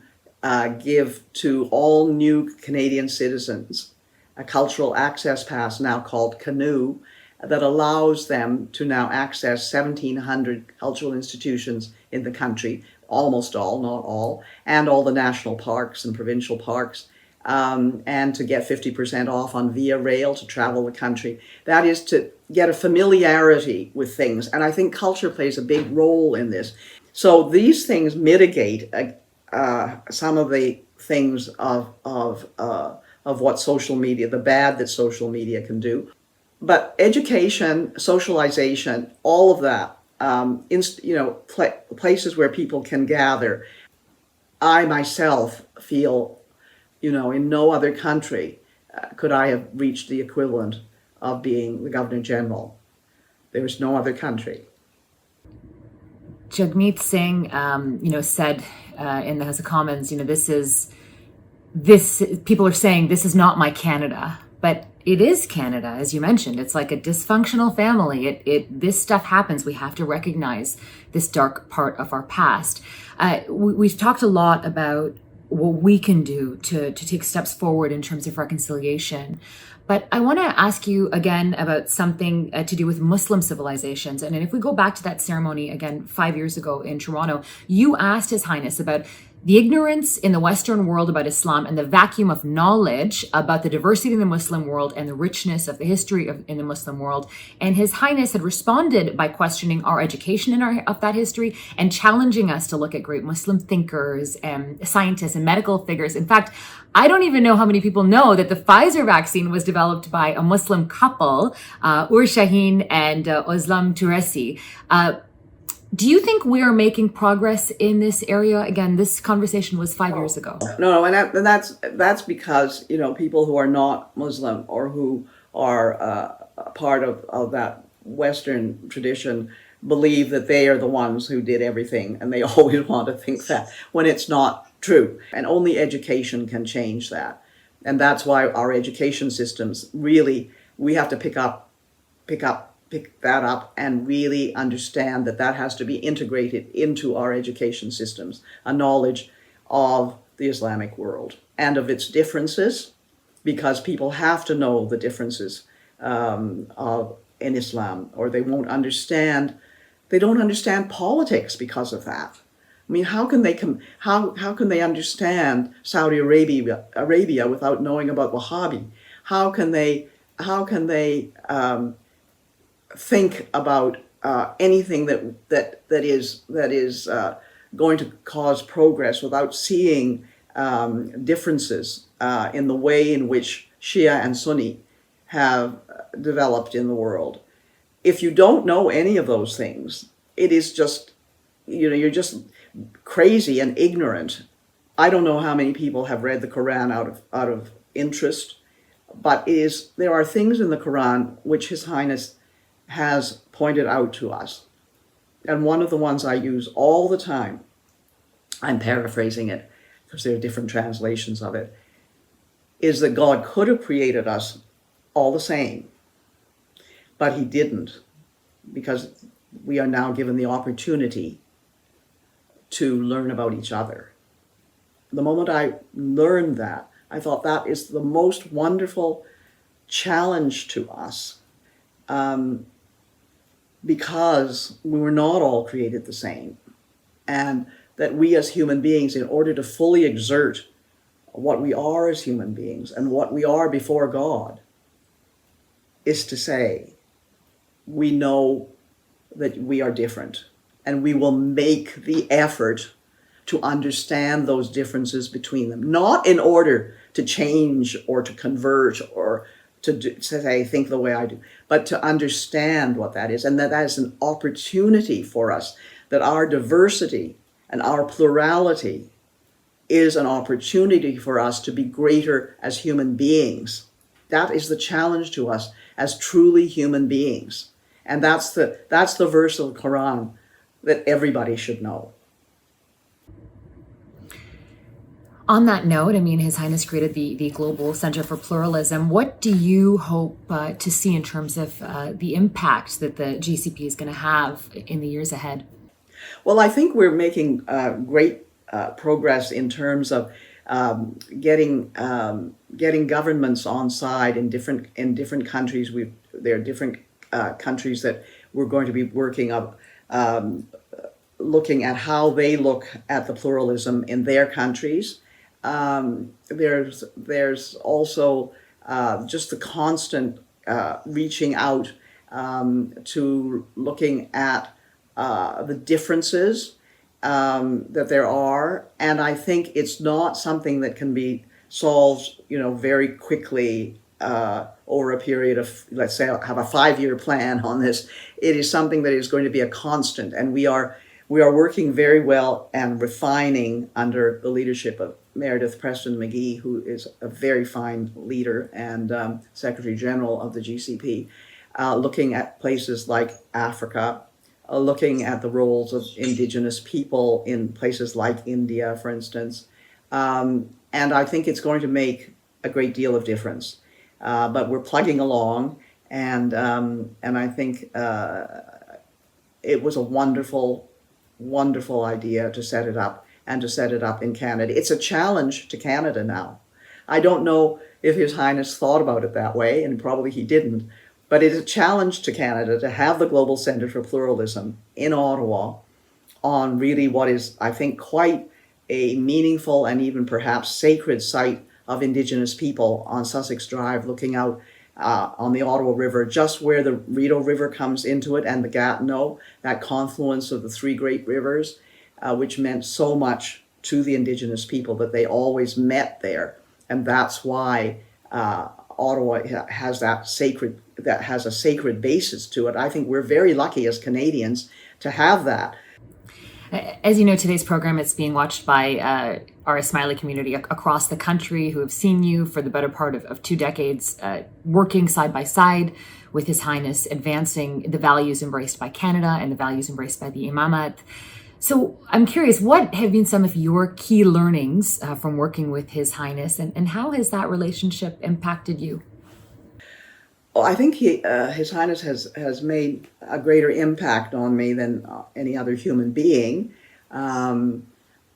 Speaker 5: give to all new Canadian citizens a cultural access pass now called Canoe that allows them to now access 1,700 cultural institutions in the country, almost all, not all, and all the national parks and provincial parks, and to get 50% off on Via Rail to travel the country. That is to get a familiarity with things. And I think culture plays a big role in this. So these things mitigate some of the things of what social media, the bad that social media can do. But education, socialization, all of that, places where people can gather. I myself feel, in no other country could I have reached the equivalent of being the Governor General. There is no other country.
Speaker 3: Jagmeet Singh, said in the House of Commons, people are saying this is not my Canada, but it is Canada, as you mentioned. It's like a dysfunctional family. This stuff happens. We have to recognize this dark part of our past. We've talked a lot about what we can do to take steps forward in terms of reconciliation. But I want to ask you again about something to do with Muslim civilizations. And if we go back to that ceremony again 5 years ago in Toronto, you asked His Highness about the ignorance in the Western world about Islam and the vacuum of knowledge about the diversity in the Muslim world and the richness of the history in the Muslim world. And His Highness had responded by questioning our education of that history and challenging us to look at great Muslim thinkers and scientists and medical figures. In fact, I don't even know how many people know that the Pfizer vaccine was developed by a Muslim couple, Ur Shaheen and Özlem Türeci. Do you think we are making progress in this area? Again, this conversation was 5 years ago.
Speaker 5: No, and that's because, you know, people who are not Muslim or who are a part of that Western tradition believe that they are the ones who did everything, and they always want to think that when it's not true. And only education can change that. And that's why our education systems really, we have to pick that up and really understand that that has to be integrated into our education systems, a knowledge of the Islamic world and of its differences, because people have to know the differences in Islam, or they won't understand. They don't understand politics because of that. I mean, how can they understand Saudi Arabia without knowing about Wahhabi? How can they think about anything that is going to cause progress without seeing differences in the way in which Shia and Sunni have developed in the world? If you don't know any of those things, it is just, you know, you're just crazy and ignorant. I don't know how many people have read the Quran out of interest, but there are things in the Quran which His Highness has pointed out to us. And one of the ones I use all the time, I'm paraphrasing it because there are different translations of it, is that God could have created us all the same, but He didn't, because we are now given the opportunity to learn about each other. The moment I learned that, I thought that is the most wonderful challenge to us, because we were not all created the same, and that we as human beings, in order to fully exert what we are as human beings and what we are before God, is to say, we know that we are different, and we will make the effort to understand those differences between them, not in order to change or to convert or to say, think the way I do, but to understand what that is, and that is an opportunity for us, that our diversity and our plurality is an opportunity for us to be greater as human beings. That is the challenge to us as truly human beings. And that's the verse of the Quran that everybody should know.
Speaker 3: On that note, I mean, His Highness created the Global Center for Pluralism. What do you hope to see in terms of the impact that the GCP is going to have in the years ahead?
Speaker 5: Well, I think we're making great progress in terms of getting governments on side in different countries. There are different countries that we're going to be working up, looking at how they look at the pluralism in their countries. There's also just the constant reaching out to looking at the differences that there are, and I think it's not something that can be solved, very quickly over a period of, let's say, have a 5-year plan on this. It is something that is going to be a constant, and we are working very well and refining under the leadership of Meredith Preston McGee, who is a very fine leader and Secretary General of the GCP, looking at places like Africa, looking at the roles of indigenous people in places like India, for instance. And I think it's going to make a great deal of difference. but we're plugging along, and I think it was a wonderful, wonderful idea to set it up and to set it up in Canada. It's a challenge to Canada now. I don't know if His Highness thought about it that way, and probably he didn't, but it is a challenge to Canada to have the Global Centre for Pluralism in Ottawa on really what is, I think, quite a meaningful and even perhaps sacred site of Indigenous people on Sussex Drive, looking out on the Ottawa River, just where the Rideau River comes into it, and the Gatineau, that confluence of the three great rivers, which meant so much to the Indigenous people that they always met there. And that's why Ottawa has a sacred basis to it. I think we're very lucky as Canadians to have that.
Speaker 3: As you know, today's program is being watched by our Smiley community across the country who have seen you for the better part of 2 decades, working side by side with His Highness, advancing the values embraced by Canada and the values embraced by the Imamat. So I'm curious, what have been some of your key learnings from working with His Highness, and how has that relationship impacted you?
Speaker 5: Well, I think His Highness has made a greater impact on me than any other human being,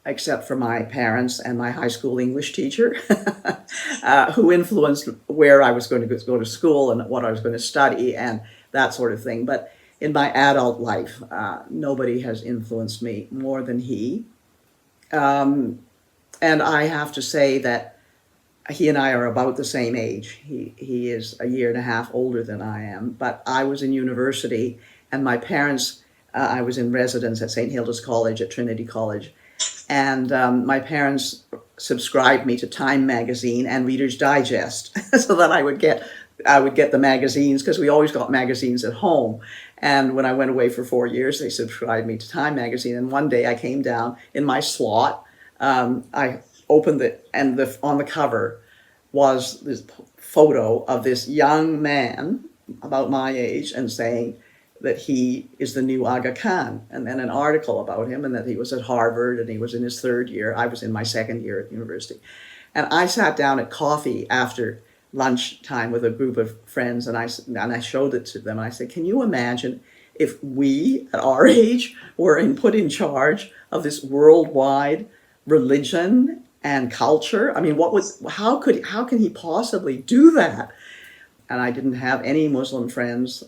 Speaker 5: except for my parents and my high school English teacher, who influenced where I was going to go to school and what I was going to study and that sort of thing. But in my adult life, nobody has influenced me more than he. And I have to say that he and I are about the same age. He is a year and a half older than I am, but I was in university, and my parents, I was in residence at St. Hilda's College, at Trinity College, and my parents subscribed me to Time magazine and Reader's Digest so that I would get the magazines, because we always got magazines at home. And when I went away for 4 years, they subscribed me to Time magazine. And one day I came down in my slot, I opened it, and on the cover was this photo of this young man about my age, and saying that he is the new Aga Khan, and then an article about him, and that he was at Harvard and he was in his 3rd year. I was in my 2nd year at university. And I sat down at coffee after lunchtime with a group of friends, and I showed it to them, and I said, can you imagine if we at our age were put in charge of this worldwide religion and culture? I mean, how can he possibly do that? And I didn't have any Muslim friends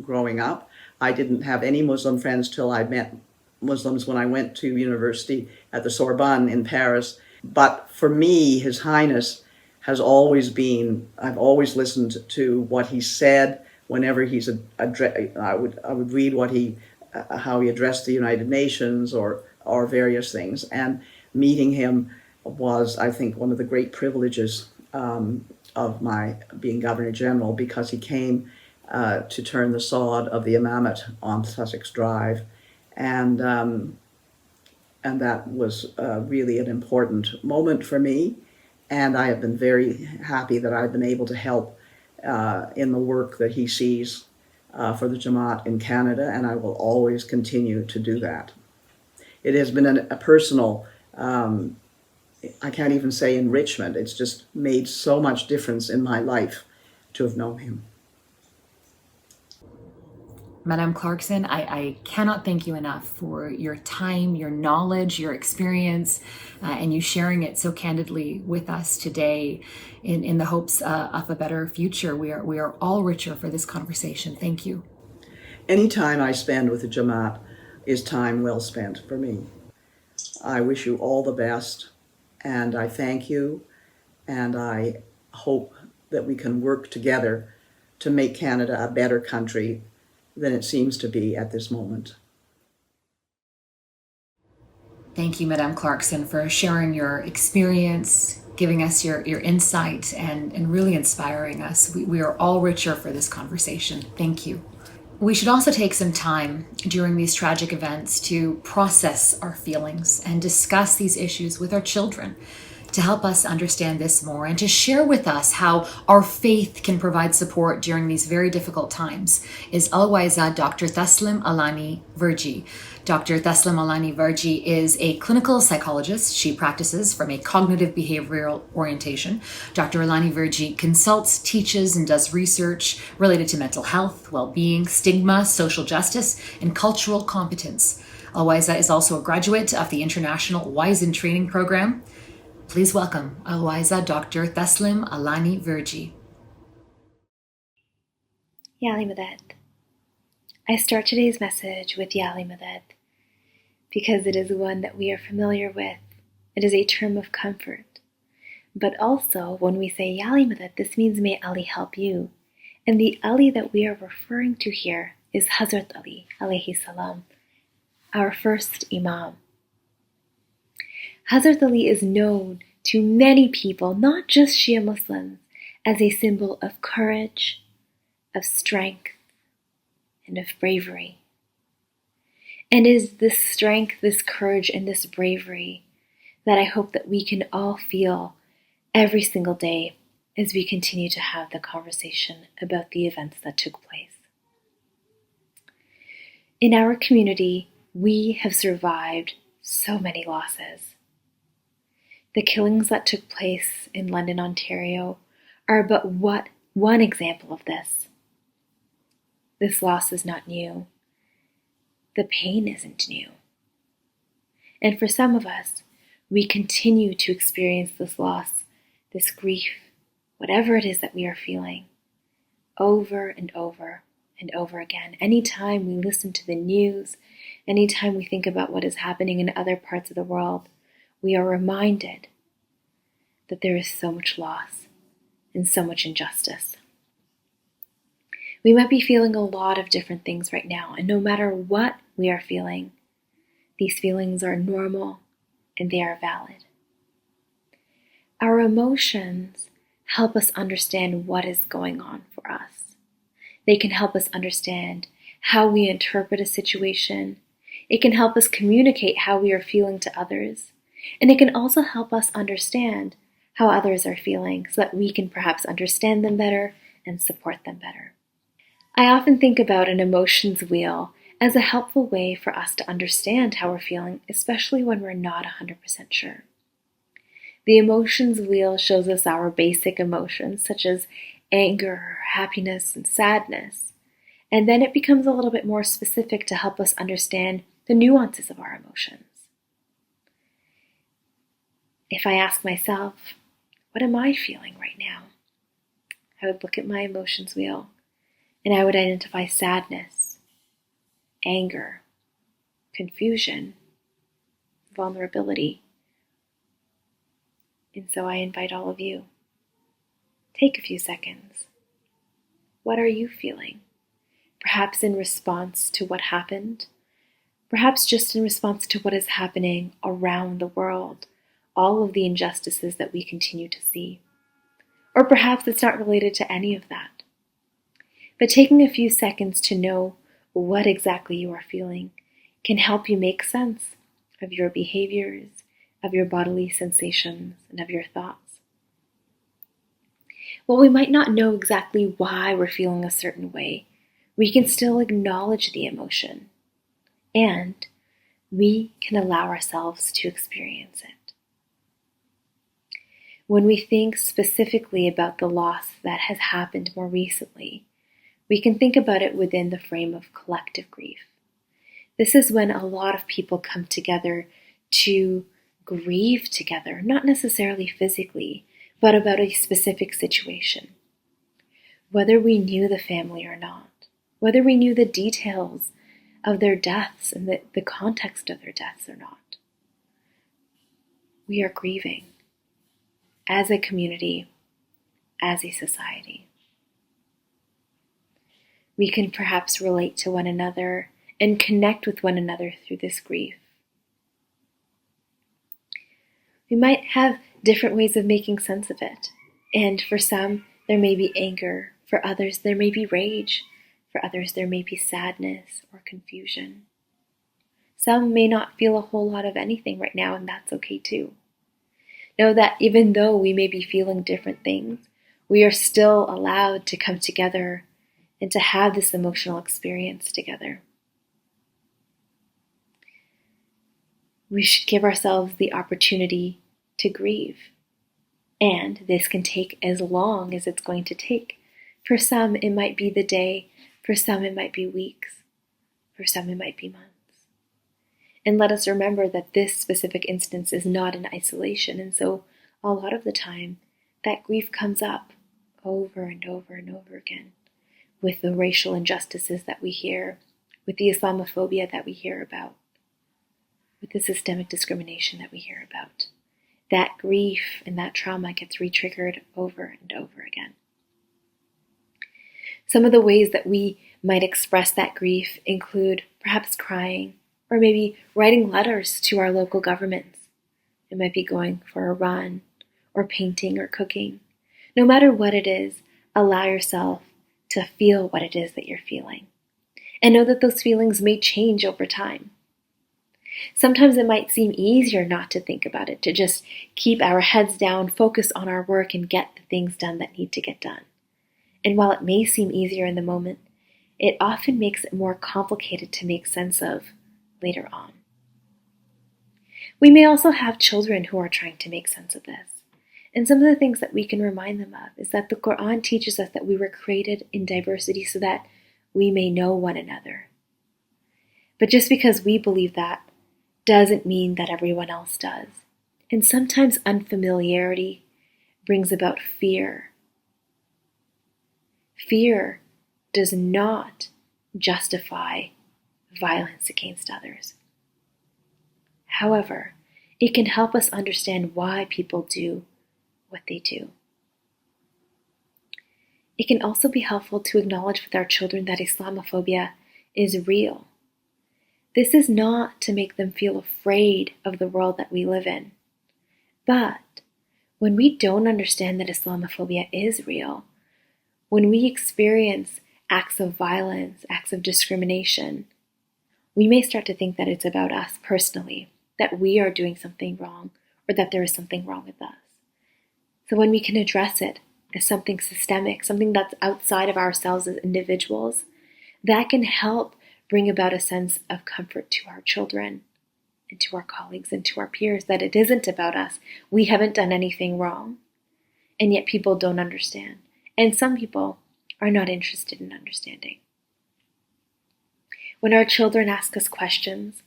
Speaker 5: growing up. I didn't have any Muslim friends till I met Muslims when I went to university at the Sorbonne in Paris. But for me, His Highness has always been, I've always listened to what he said whenever he's, I would read how he addressed the United Nations or various things. And meeting him was, I think, one of the great privileges of my being Governor General, because he came to turn the sod of the Imamat on Sussex Drive. And that was really an important moment for me. And I have been very happy that I've been able to help in the work that he sees for the Jamaat in Canada, and I will always continue to do that. It has been a personal, I can't even say enrichment, it's just made so much difference in my life to have known him.
Speaker 3: Madame Clarkson, I cannot thank you enough for your time, your knowledge, your experience, and you sharing it so candidly with us today in the hopes of a better future. We are all richer for this conversation. Thank you.
Speaker 5: Any time I spend with the Jamaat is time well spent for me. I wish you all the best, and I thank you, and I hope that we can work together to make Canada a better country than it seems to be at this moment.
Speaker 3: Thank you, Madame Clarkson, for sharing your experience, giving us your insight, and really inspiring us. We are all richer for this conversation. Thank you. We should also take some time during these tragic events to process our feelings and discuss these issues with our children, To help us understand this more and to share with us how our faith can provide support during these very difficult times is Alwaiza Dr. Theslim Alani Verji. Dr. Theslim Alani Verji is a clinical psychologist. She practices from a cognitive behavioral orientation. Dr. Alani Verji consults, teaches, and does research related to mental health, well-being, stigma, social justice, and cultural competence. Alwaiza is also a graduate of the International Wizen Training Program. Please welcome Alwaiza Dr. Theslim Alani Verji.
Speaker 6: Yali Madad. I start today's message with Yali Madad because it is one that we are familiar with. It is a term of comfort. But also, when we say Yali Madad, this means may Ali help you. And the Ali that we are referring to here is Hazrat Ali, alayhi salam, our first Imam. Hazrat Ali is known to many people, not just Shia Muslims, as a symbol of courage, of strength, and of bravery. And it is this strength, this courage, and this bravery that I hope that we can all feel every single day as we continue to have the conversation about the events that took place. In our community, we have survived so many losses. The killings that took place in London, Ontario are but one example of this. This loss is not new. The pain isn't new. And for some of us, we continue to experience this loss, this grief, whatever it is that we are feeling, over and over and over again. Anytime we listen to the news, anytime we think about what is happening in other parts of the world, we are reminded that there is so much loss and so much injustice. We might be feeling a lot of different things right now, and no matter what we are feeling, these feelings are normal and they are valid. Our emotions help us understand what is going on for us. They can help us understand how we interpret a situation. It can help us communicate how we are feeling to others. And it can also help us understand how others are feeling so that we can perhaps understand them better and support them better. I often think about an emotions wheel as a helpful way for us to understand how we're feeling, especially when we're not 100% sure. The emotions wheel shows us our basic emotions, such as anger, happiness, and sadness. And then it becomes a little bit more specific to help us understand the nuances of our emotions. If I ask myself, what am I feeling right now? I would look at my emotions wheel and I would identify sadness, anger, confusion, vulnerability. And so I invite all of you, take a few seconds. What are you feeling? Perhaps in response to what happened, perhaps just in response to what is happening around the world, all of the injustices that we continue to see. Or perhaps it's not related to any of that. But taking a few seconds to know what exactly you are feeling can help you make sense of your behaviors, of your bodily sensations, and of your thoughts. While we might not know exactly why we're feeling a certain way, we can still acknowledge the emotion, and we can allow ourselves to experience it. When we think specifically about the loss that has happened more recently, we can think about it within the frame of collective grief. This is when a lot of people come together to grieve together, not necessarily physically, but about a specific situation. Whether we knew the family or not, whether we knew the details of their deaths and the context of their deaths or not, we are grieving as a community, as a society. We can perhaps relate to one another and connect with one another through this grief. We might have different ways of making sense of it. And for some, there may be anger. For others, there may be rage. For others, there may be sadness or confusion. Some may not feel a whole lot of anything right now, and that's okay too. Know that even though we may be feeling different things, we are still allowed to come together and to have this emotional experience together. We should give ourselves the opportunity to grieve. And this can take as long as it's going to take. For some, it might be the day. For some, it might be weeks. For some, it might be months. And let us remember that this specific instance is not in isolation. And so a lot of the time, that grief comes up over and over and over again with the racial injustices that we hear, with the Islamophobia that we hear about, with the systemic discrimination that we hear about. That grief and that trauma gets re-triggered over and over again. Some of the ways that we might express that grief include perhaps crying, or maybe writing letters to our local governments. It might be going for a run, or painting, or cooking. No matter what it is, allow yourself to feel what it is that you're feeling. And know that those feelings may change over time. Sometimes it might seem easier not to think about it, to just keep our heads down, focus on our work, and get the things done that need to get done. And while it may seem easier in the moment, it often makes it more complicated to make sense of later on. We may also have children who are trying to make sense of this. And some of the things that we can remind them of is that the Quran teaches us that we were created in diversity so that we may know one another. But just because we believe that doesn't mean that everyone else does. And sometimes unfamiliarity brings about fear. Fear does not justify violence against others. However, it can help us understand why people do what they do. It can also be helpful to acknowledge with our children that Islamophobia is real. This is not to make them feel afraid of the world that we live in. But when we don't understand that Islamophobia is real, when we experience acts of violence, acts of discrimination, we may start to think that it's about us personally, that we are doing something wrong, or that there is something wrong with us. So when we can address it as something systemic, something that's outside of ourselves as individuals, that can help bring about a sense of comfort to our children and to our colleagues and to our peers, that it isn't about us. We haven't done anything wrong, and yet people don't understand. And some people are not interested in understanding. When our children ask us questions,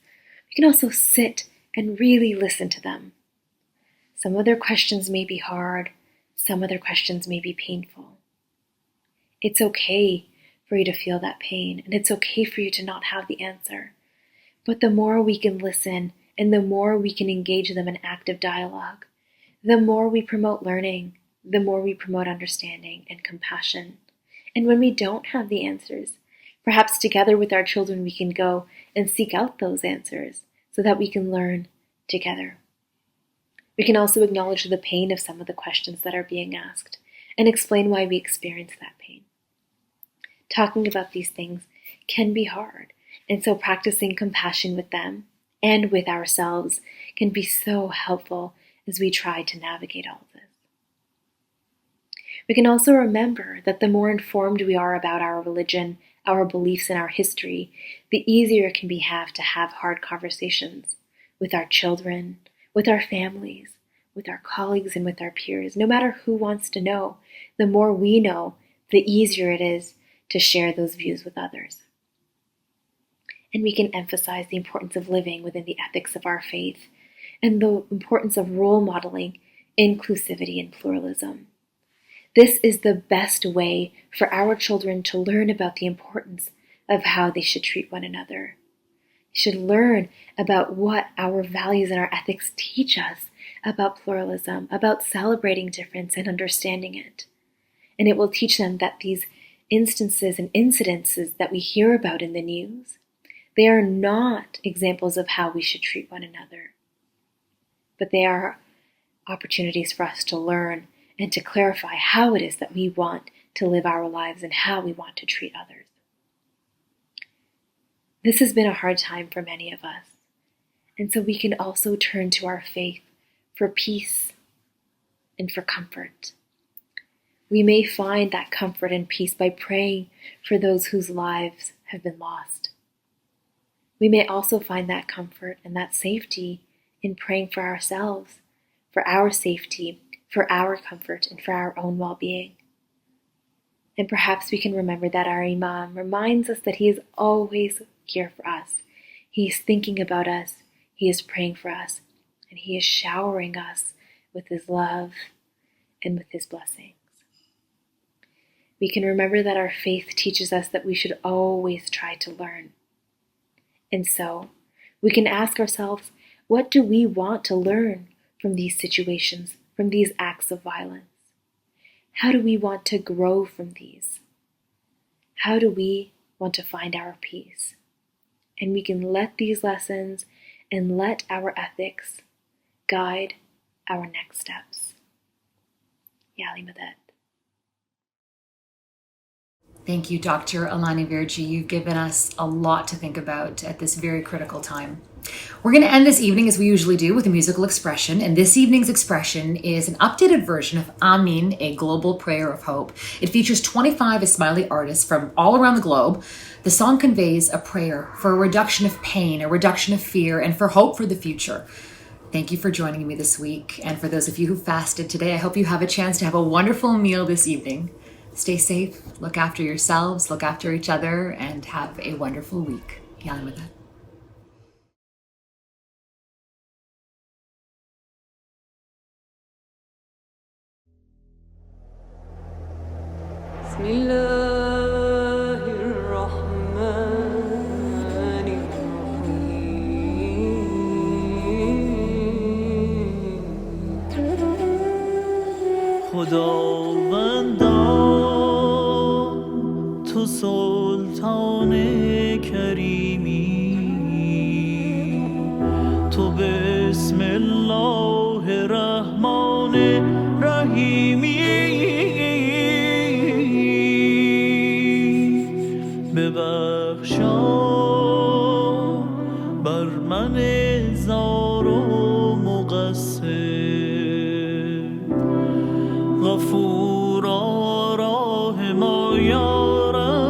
Speaker 6: we can also sit and really listen to them. Some of their questions may be hard, some of their questions may be painful. It's okay for you to feel that pain, and it's okay for you to not have the answer. But the more we can listen, and the more we can engage them in active dialogue, the more we promote learning, the more we promote understanding and compassion. And when we don't have the answers, perhaps together with our children we can go and seek out those answers so that we can learn together. We can also acknowledge the pain of some of the questions that are being asked and explain why we experience that pain. Talking about these things can be hard, and so practicing compassion with them and with ourselves can be so helpful as we try to navigate all of this. We can also remember that the more informed we are about our religion, our beliefs, and our history, the easier it can be to have hard conversations with our children, with our families, with our colleagues, and with our peers. No matter who wants to know, the more we know, the easier it is to share those views with others. And we can emphasize the importance of living within the ethics of our faith and the importance of role modeling inclusivity and pluralism. This is the best way for our children to learn about the importance of how they should treat one another. They should learn about what our values and our ethics teach us about pluralism, about celebrating difference and understanding it. And it will teach them that these instances and incidences that we hear about in the news, they are not examples of how we should treat one another, but they are opportunities for us to learn and to clarify how it is that we want to live our lives and how we want to treat others. This has been a hard time for many of us, and so we can also turn to our faith for peace, and for comfort. We may find that comfort and peace by praying for those whose lives have been lost. We may also find that comfort and that safety in praying for ourselves, for our safety, for our comfort, and for our own well-being. And perhaps we can remember that our Imam reminds us that he is always here for us. He is thinking about us, he is praying for us, and he is showering us with his love and with his blessings. We can remember that our faith teaches us that we should always try to learn. And so, we can ask ourselves, what do we want to learn from these situations, from these acts of violence? How do we want to grow from these? How do we want to find our peace? And we can let these lessons and let our ethics guide our next steps. Yali Madad.
Speaker 3: Thank you, Dr. Alani Virji. You've given us a lot to think about at this very critical time. We're going to end this evening, as we usually do, with a musical expression. And this evening's expression is an updated version of Amin, a global prayer of hope. It features 25 Ismaili artists from all around the globe. The song conveys a prayer for a reduction of pain, a reduction of fear, and for hope for the future. Thank you for joining me this week. And for those of you who fasted today, I hope you have a chance to have a wonderful meal this evening. Stay safe, look after yourselves, look after each other, and have a wonderful week. Yalla Madad.
Speaker 7: بسم الله الرحمن الرحيم خداوندا تو سلطان کریمی تو بسم الله الرحمن الرحیمی ببخشا بر من زار و مقصر غفورا راحما یا رب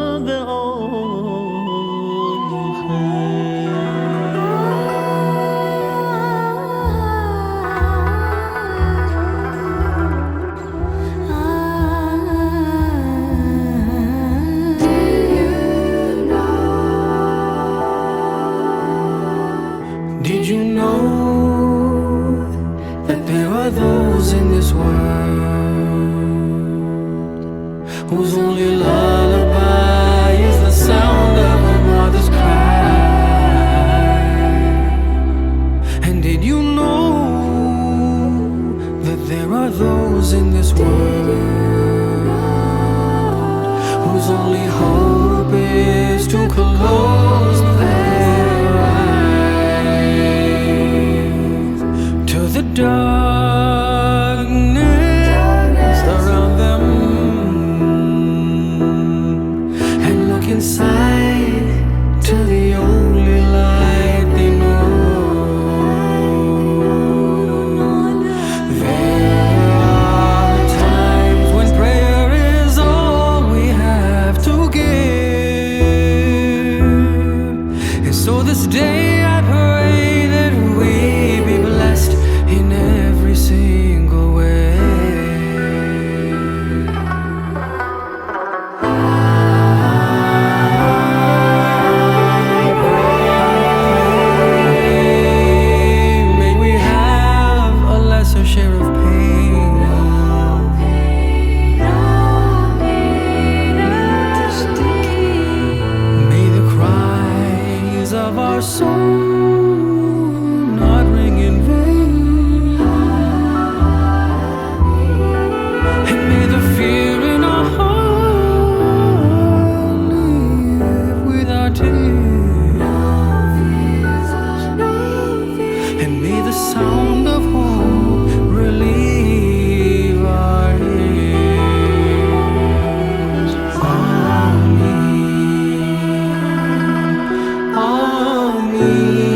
Speaker 8: Did you know that there are those in this world whose only lullaby is the sound of a mother's cry? And did you know that there are those in this world whose only hope is to close their eyes to the darkness around them and look inside to the only light they know? There are times when prayer is all we have to give, and so this day I pray that we be blessed in every single way. May we have a lesser share of pain. May the cries of our soul not ring in vain. And may the fear in our heart live without tears. And may the sound of hope relieve our ears. Amen. Amen.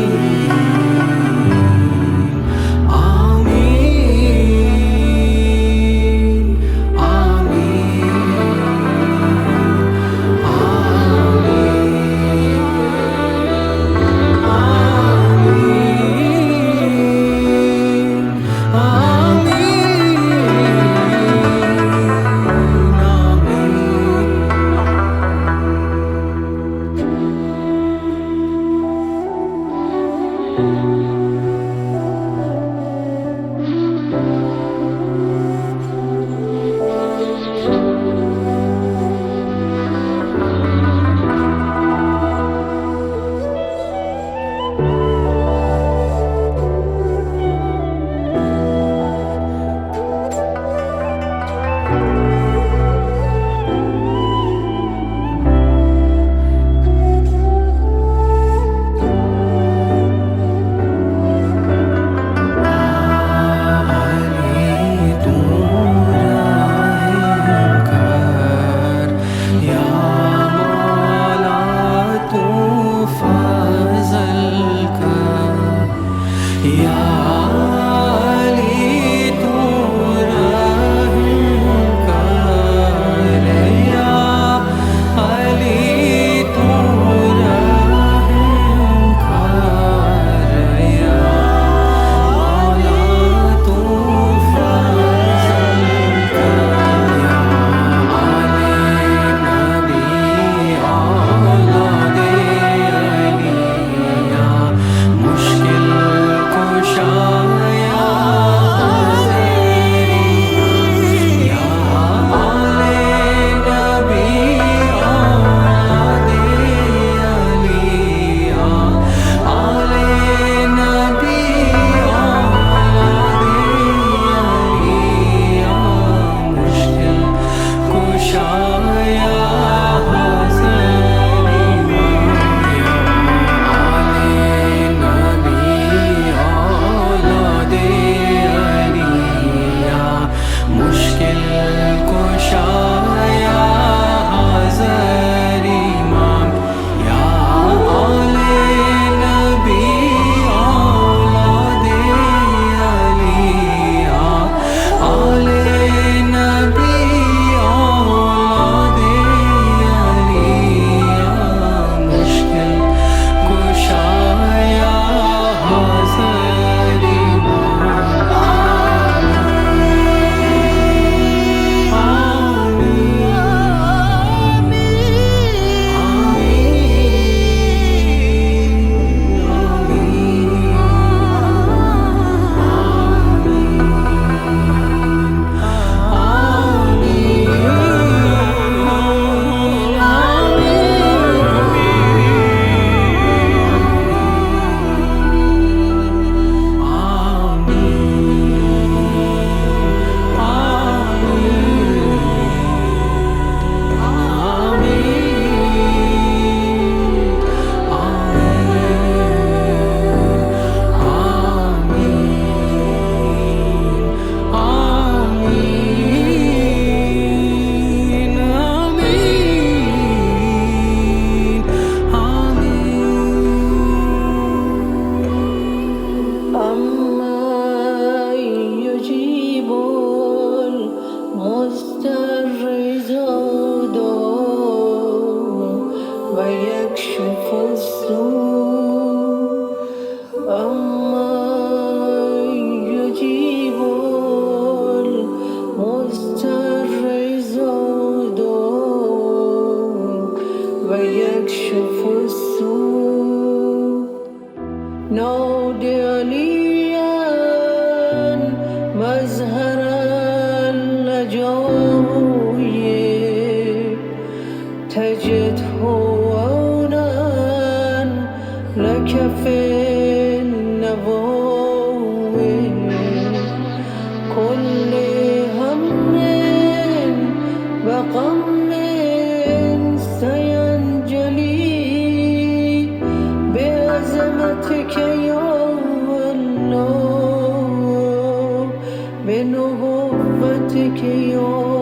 Speaker 9: بنبوتك يوم